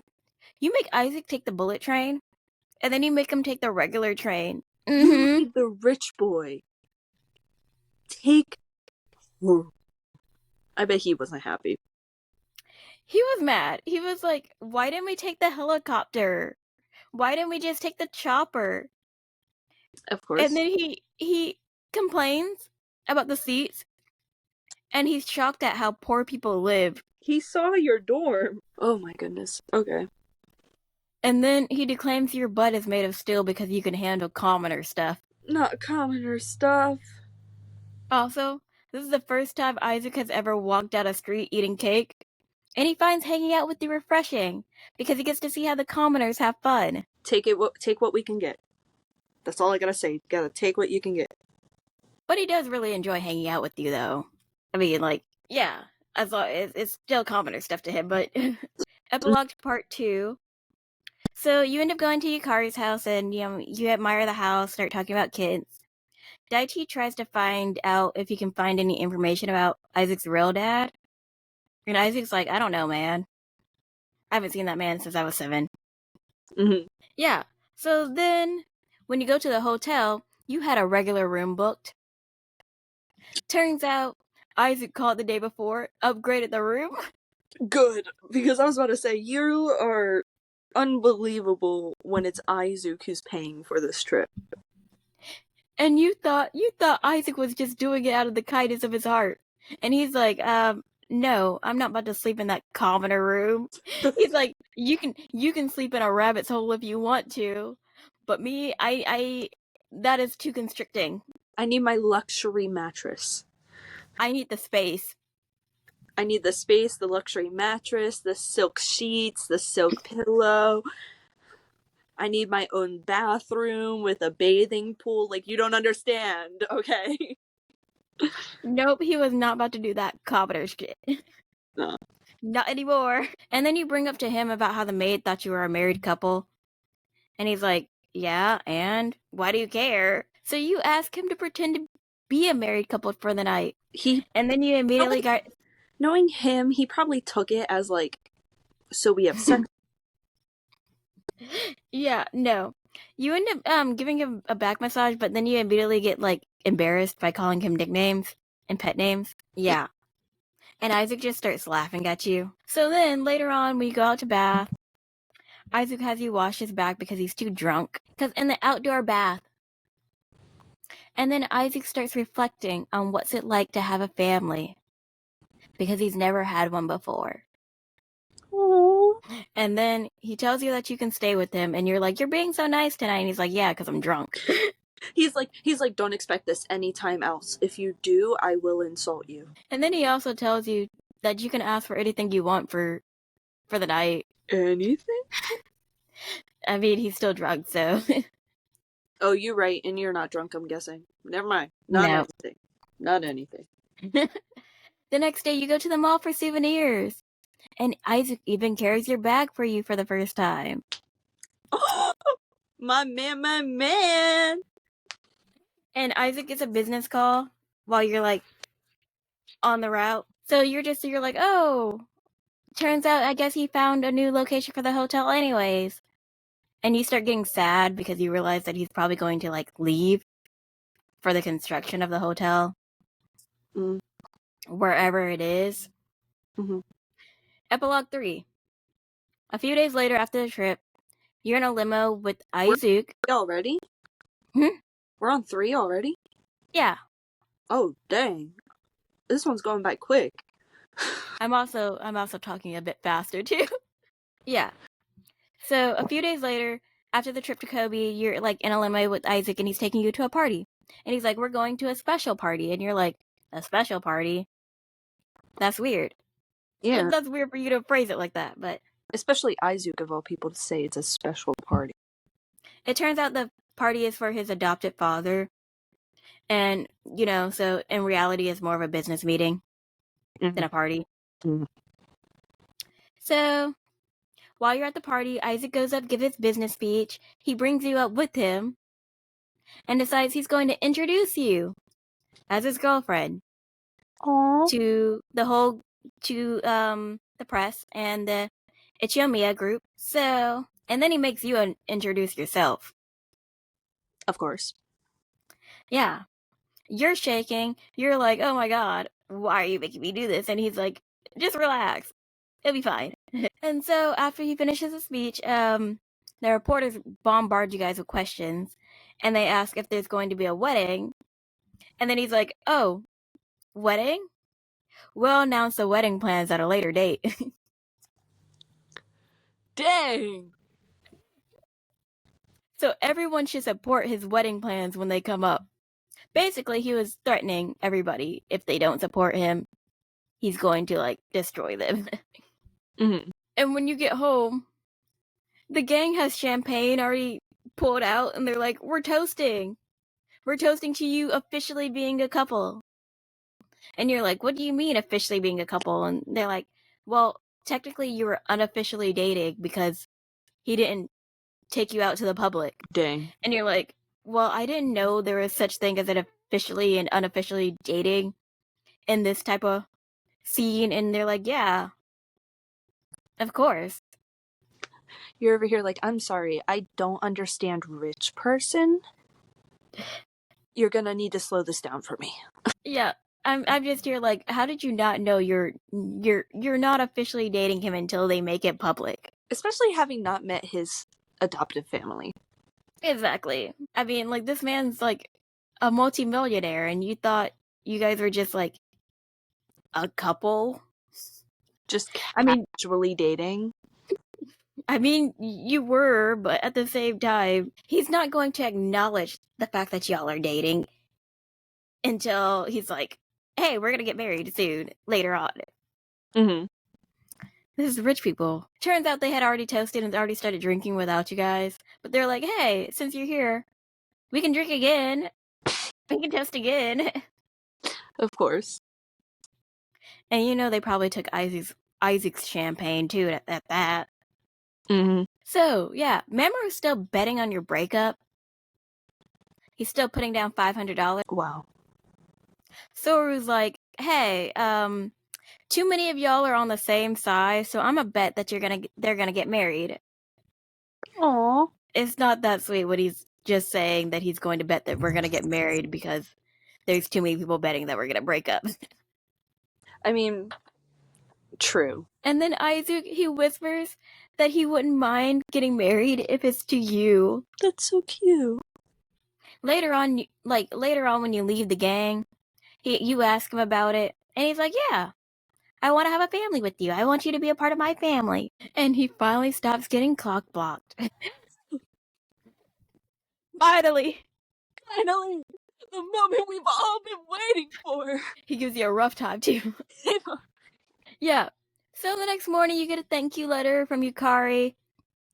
you make Isaac take the bullet train, and then you make him take the regular train. You Mm-hmm. made the rich boy take. I bet he wasn't happy. He was mad. He was like, why didn't we take the helicopter? Why didn't we just take the chopper? Of And course. then he complains about the seats, and he's shocked at how poor people live. He saw your dorm. Oh my goodness. Okay. And then he declaims your butt is made of steel because you can handle commoner stuff. Not commoner stuff. Also, this is the first time Isaac has ever walked down a street eating cake, and he finds hanging out with you refreshing because he gets to see how the commoners have fun. Take what we can get. That's all I gotta say. Gotta take what you can get. But he does really enjoy hanging out with you, though. I mean, like, yeah, as long it's still commoner stuff to him. But epilogue to part 2. So you end up going to Yukari's house, and you admire the house, start talking about kids. Daichi tries to find out if he can find any information about Isaac's real dad, and Isaac's like, I don't know, man. I haven't seen that man since I was 7. Mm-hmm. Yeah. So then, when you go to the hotel, you had a regular room booked. Turns out, Isaac called the day before, upgraded the room. Good, because I was about to say you are unbelievable when it's Izuku who's paying for this trip. And you thought Isaac was just doing it out of the kindness of his heart. And he's like, no, I'm not about to sleep in that commoner room. He's like, you can sleep in a rabbit's hole if you want to, but me, I that is too constricting. I need my luxury mattress. I need the space. I need the space, the luxury mattress, the silk sheets, the silk pillow. I need my own bathroom with a bathing pool. Like, you don't understand, okay? Nope, he was not about to do that commoner shit. No. Not anymore. And then you bring up to him about how the maid thought you were a married couple. And he's like, yeah, and why do you care? So you ask him to pretend to be a married couple for the night. He And then you immediately probably, knowing him, he probably took it as like, so we have sex. Yeah, no. You end up giving him a back massage, but then you immediately get like embarrassed by calling him nicknames and pet names. Yeah. And Isaac just starts laughing at you. So then later on when you go out to bath, Isaac has you wash his back because he's too drunk. Because in the outdoor bath. And then Isaac starts reflecting on what's it like to have a family. Because he's never had one before. And then he tells you that you can stay with him, and you're like, "You're being so nice tonight." And he's like, "Yeah, because I'm drunk." He's like, don't expect this anytime else. If you do, I will insult you. And then he also tells you that you can ask for anything you want for the night. Anything? I mean, he's still drunk, so Oh, you're right, and you're not drunk, I'm guessing. Never mind. Not no. anything. Not anything. The next day, you go to the mall for souvenirs, and Isaac even carries your bag for you for the first time. Oh, my man, my man. And Isaac gets a business call while you're like on the route. So you're like, oh, turns out I guess he found a new location for the hotel anyways. And you start getting sad because you realize that he's probably going to like leave for the construction of the hotel. Wherever it is. Mm-hmm. Epilogue 3. A few days later after the trip, you're in a limo with Eisuke. Already? Hmm? We're on 3 already? Yeah. Oh, dang. This one's going by quick. I'm also talking a bit faster too. Yeah. So a few days later, after the trip to Kobe, you're like in a limo with Isaac and he's taking you to a party. And he's like, we're going to a special party. And you're like, a special party? That's weird. Yeah. That's weird for you to phrase it like that, but Especially Eisuke, of all people, to say it's a special party. it turns out the party is for his adopted father. And, so in reality, it's more of a business meeting than a party. Mm-hmm. So while you're at the party, Isaac goes up, gives his business speech. He brings you up with him and decides he's going to introduce you as his girlfriend. Aww. To the press and the Ichinomiya group. So, and then he makes you introduce yourself. Of course. Yeah. You're shaking. You're like, oh my god, why are you making me do this? And he's like, just relax. It'll be fine. And so after he finishes his speech, the reporters bombard you guys with questions. And they ask if there's going to be a wedding. And then he's like, oh, wedding? We'll announce the wedding plans at a later date. Dang! So everyone should support his wedding plans when they come up. Basically, he was threatening everybody. If they don't support him, he's going to, like, destroy them. Mm-hmm. And when you get home, the gang has champagne already pulled out, and they're like, we're toasting. We're toasting to you officially being a couple. And you're like, what do you mean officially being a couple? And they're like, well, technically you were unofficially dating because he didn't take you out to the public. Dang. And you're like, well, I didn't know there was such thing as an officially and unofficially dating in this type of scene. And they're like, yeah, of course. You're over here like, I'm sorry, I don't understand rich person. You're gonna need to slow this down for me. Yeah, I'm just here like, how did you not know you're not officially dating him until they make it public? Especially having not met his adoptive family. Exactly. I mean, like, this man's like a multimillionaire, and you thought you guys were just like a couple. Just casually dating. I mean, you were, but at the same time, he's not going to acknowledge the fact that y'all are dating until he's like, hey, we're gonna get married soon, later on. Mm-hmm. This is rich people. Turns out they had already toasted and already started drinking without you guys. But they're like, hey, since you're here, we can drink again. We can toast again. Of course. And they probably took Isaac's champagne too at that. Mm-hmm. So, yeah, Mamoru's still betting on your breakup. He's still putting down $500. Wow. Soru's like, hey, too many of y'all are on the same side, so I'm a bet that they're gonna get married. Aww. It's not that sweet when he's just saying that he's going to bet that we're gonna get married because there's too many people betting that we're gonna break up. I mean, true. And then Isaac, he whispers that he wouldn't mind getting married if it's to you. That's so cute. Later on when you leave the gang, you ask him about it, and he's like, yeah, I want to have a family with you. I want you to be a part of my family. And he finally stops getting cock blocked. Finally. Finally, the moment we've all been waiting for. He gives you a rough time, too. Yeah. So the next morning, you get a thank you letter from Yukari,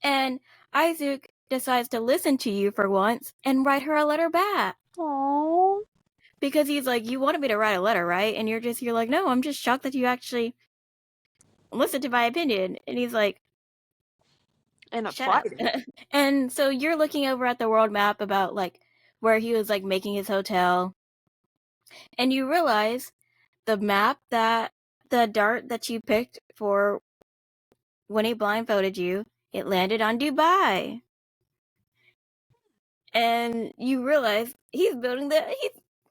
and Eisuke decides to listen to you for once and write her a letter back. Aww. Because he's like, you wanted me to write a letter, right? And you're like, no, I'm just shocked that you actually listened to my opinion. And he's like, And shut up. applied it. And so you're looking over at the world map about like where he was like making his hotel, and you realize the map that the dart that you picked for when he blindfolded you, it landed on Dubai. And you realize he's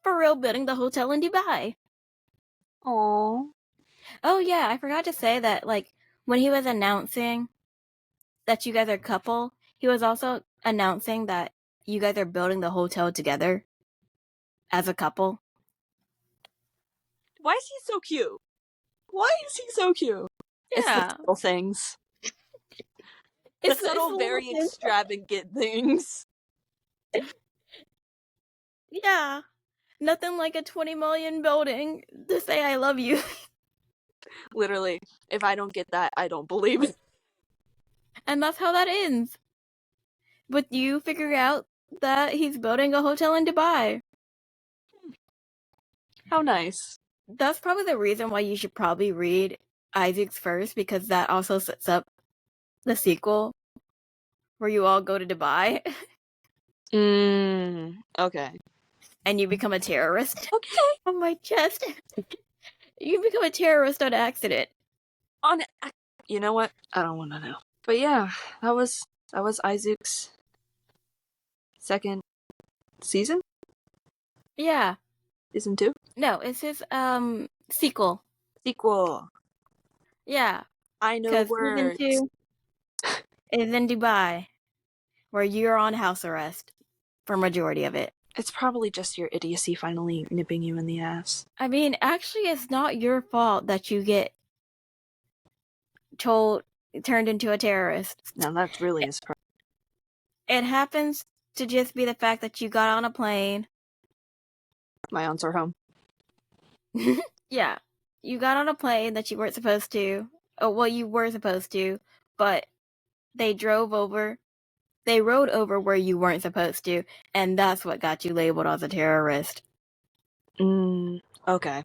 for real building the hotel in Dubai. Aww. Oh yeah, I forgot to say that like when he was announcing that you guys are a couple, he was also announcing that you guys are building the hotel together as a couple. Why is he so cute? Why is he so cute? It's the Yeah. little things. The It's subtle, very extravagant things. Yeah. Nothing like a 20 million building to say I love you. Literally, if I don't get that, I don't believe it. And that's how that ends. With you figuring out that he's building a hotel in Dubai. How nice. That's probably the reason why you should probably read Isaac's first, because that also sets up the sequel where you all go to Dubai Okay. and you become a terrorist. Okay. On my chest. You become a terrorist on accident. You know what? I don't want to know. But yeah, that was Isaac's second season? Yeah. Season 2? No, it's his sequel. Sequel. Yeah. I know Because season words. 2 is in Dubai, where you're on house arrest for majority of it. It's probably just your idiocy finally nipping you in the ass. I mean, actually, it's not your fault that you get turned into a terrorist. Now that's really his problem. It happens to just be the fact that you got on a plane. My aunts are home. Yeah. You got on a plane that you weren't supposed to. Oh, well, you were supposed to, but they rode over where you weren't supposed to, and that's what got you labeled as a terrorist. Okay.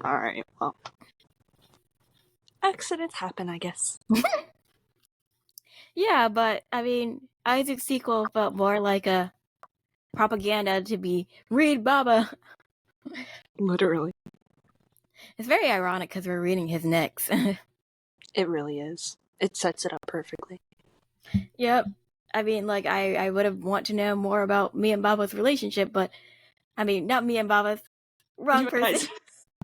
Alright, well. Accidents happen, I guess. Yeah, but, I mean, Isaac's sequel felt more like a propaganda to be, read Baba. Literally. It's very ironic because we're reading his next. It really is. It sets it up perfectly. Yep. I mean, like, I would have want to know more about me and Baba's relationship, but, I mean, not me and Baba's. Wrong person.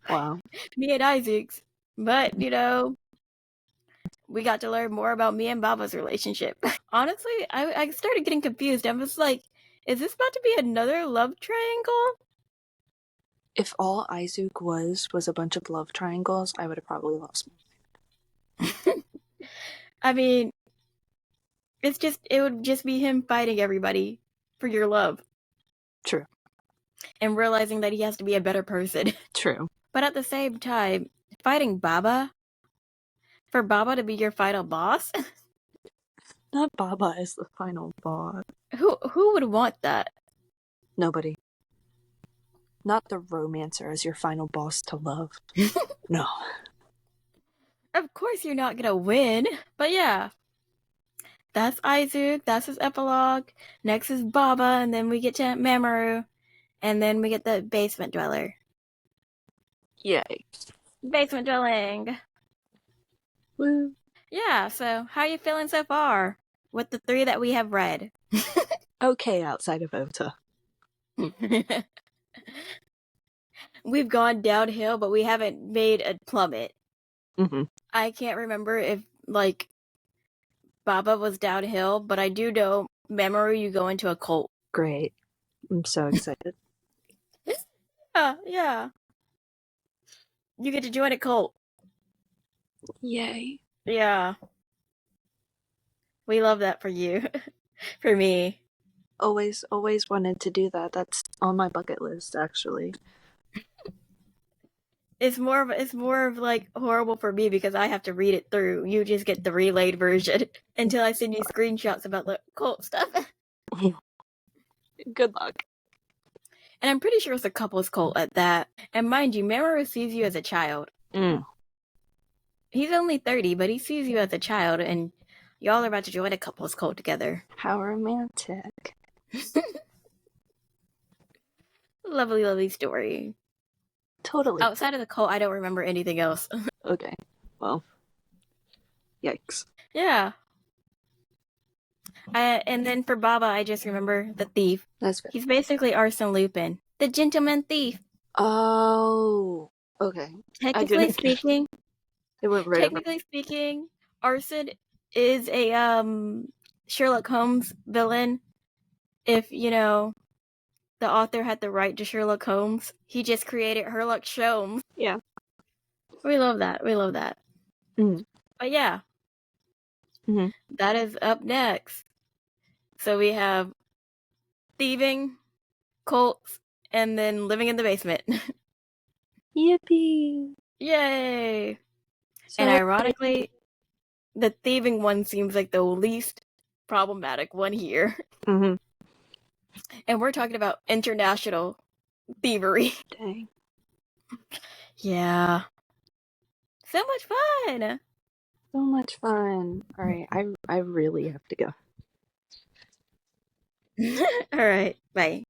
Wow. Me and Isaac's. But, you know, we got to learn more about me and Baba's relationship. Honestly, I started getting confused. I was like, is this about to be another love triangle? If all Eisuke was a bunch of love triangles, I would have probably lost my mind. I mean, it would just be him fighting everybody for your love. True. And realizing that he has to be a better person. True. But at the same time, fighting Baba? For Baba to be your final boss? Not Baba as the final boss. Who would want that? Nobody. Not the romancer as your final boss to love. No. Of course you're not gonna win. But yeah. That's Izuke, that's his epilogue. Next is Baba, and then we get to Mamoru. And then we get the basement dweller. Yay. Basement dwelling. Woo. Yeah, so how are you feeling so far with the 3 that we have read? Okay, outside of Ota. We've gone downhill, but we haven't made a plummet. Mm-hmm. I can't remember if, like, Baba was downhill, but I do know Mamoru, you go into a cult. Great. I'm so excited. Yeah. You get to join a cult. Yay. Yeah. We love that for you. For me. Always, always wanted to do that. That's on my bucket list, actually. It's more of like horrible for me because I have to read it through. You just get the relayed version until I send you screenshots about the cult stuff. Good luck. And I'm pretty sure it's a couple's cult at that. And mind you, Mamoru sees you as a child. Mm. He's only 30, but he sees you as a child, and y'all are about to join a couple's cult together. How romantic. Lovely, lovely story. Totally. Outside of the cult, I don't remember anything else. Okay. Well, yikes. Yeah. And then for Baba, I just remember the thief. That's fair. He's basically Arsene Lupin, the gentleman thief. Oh, okay. I Technically didn't get it. speaking, It went right over. technically speaking, Arsene is a Sherlock Holmes villain. If you know the author had the right to Sherlock Holmes, he just created Sherlock Sholmes. Yeah. We love that. We love that. Mm. But yeah, Mm-hmm. that is up next. So we have thieving, cults, and then living in the basement. Yippee! Yay! So, And ironically, the thieving one seems like the least problematic one here. mm-hmm. And we're talking about international thievery. Dang. Yeah. So much fun! So much fun. All right, I really have to go. Alright, bye.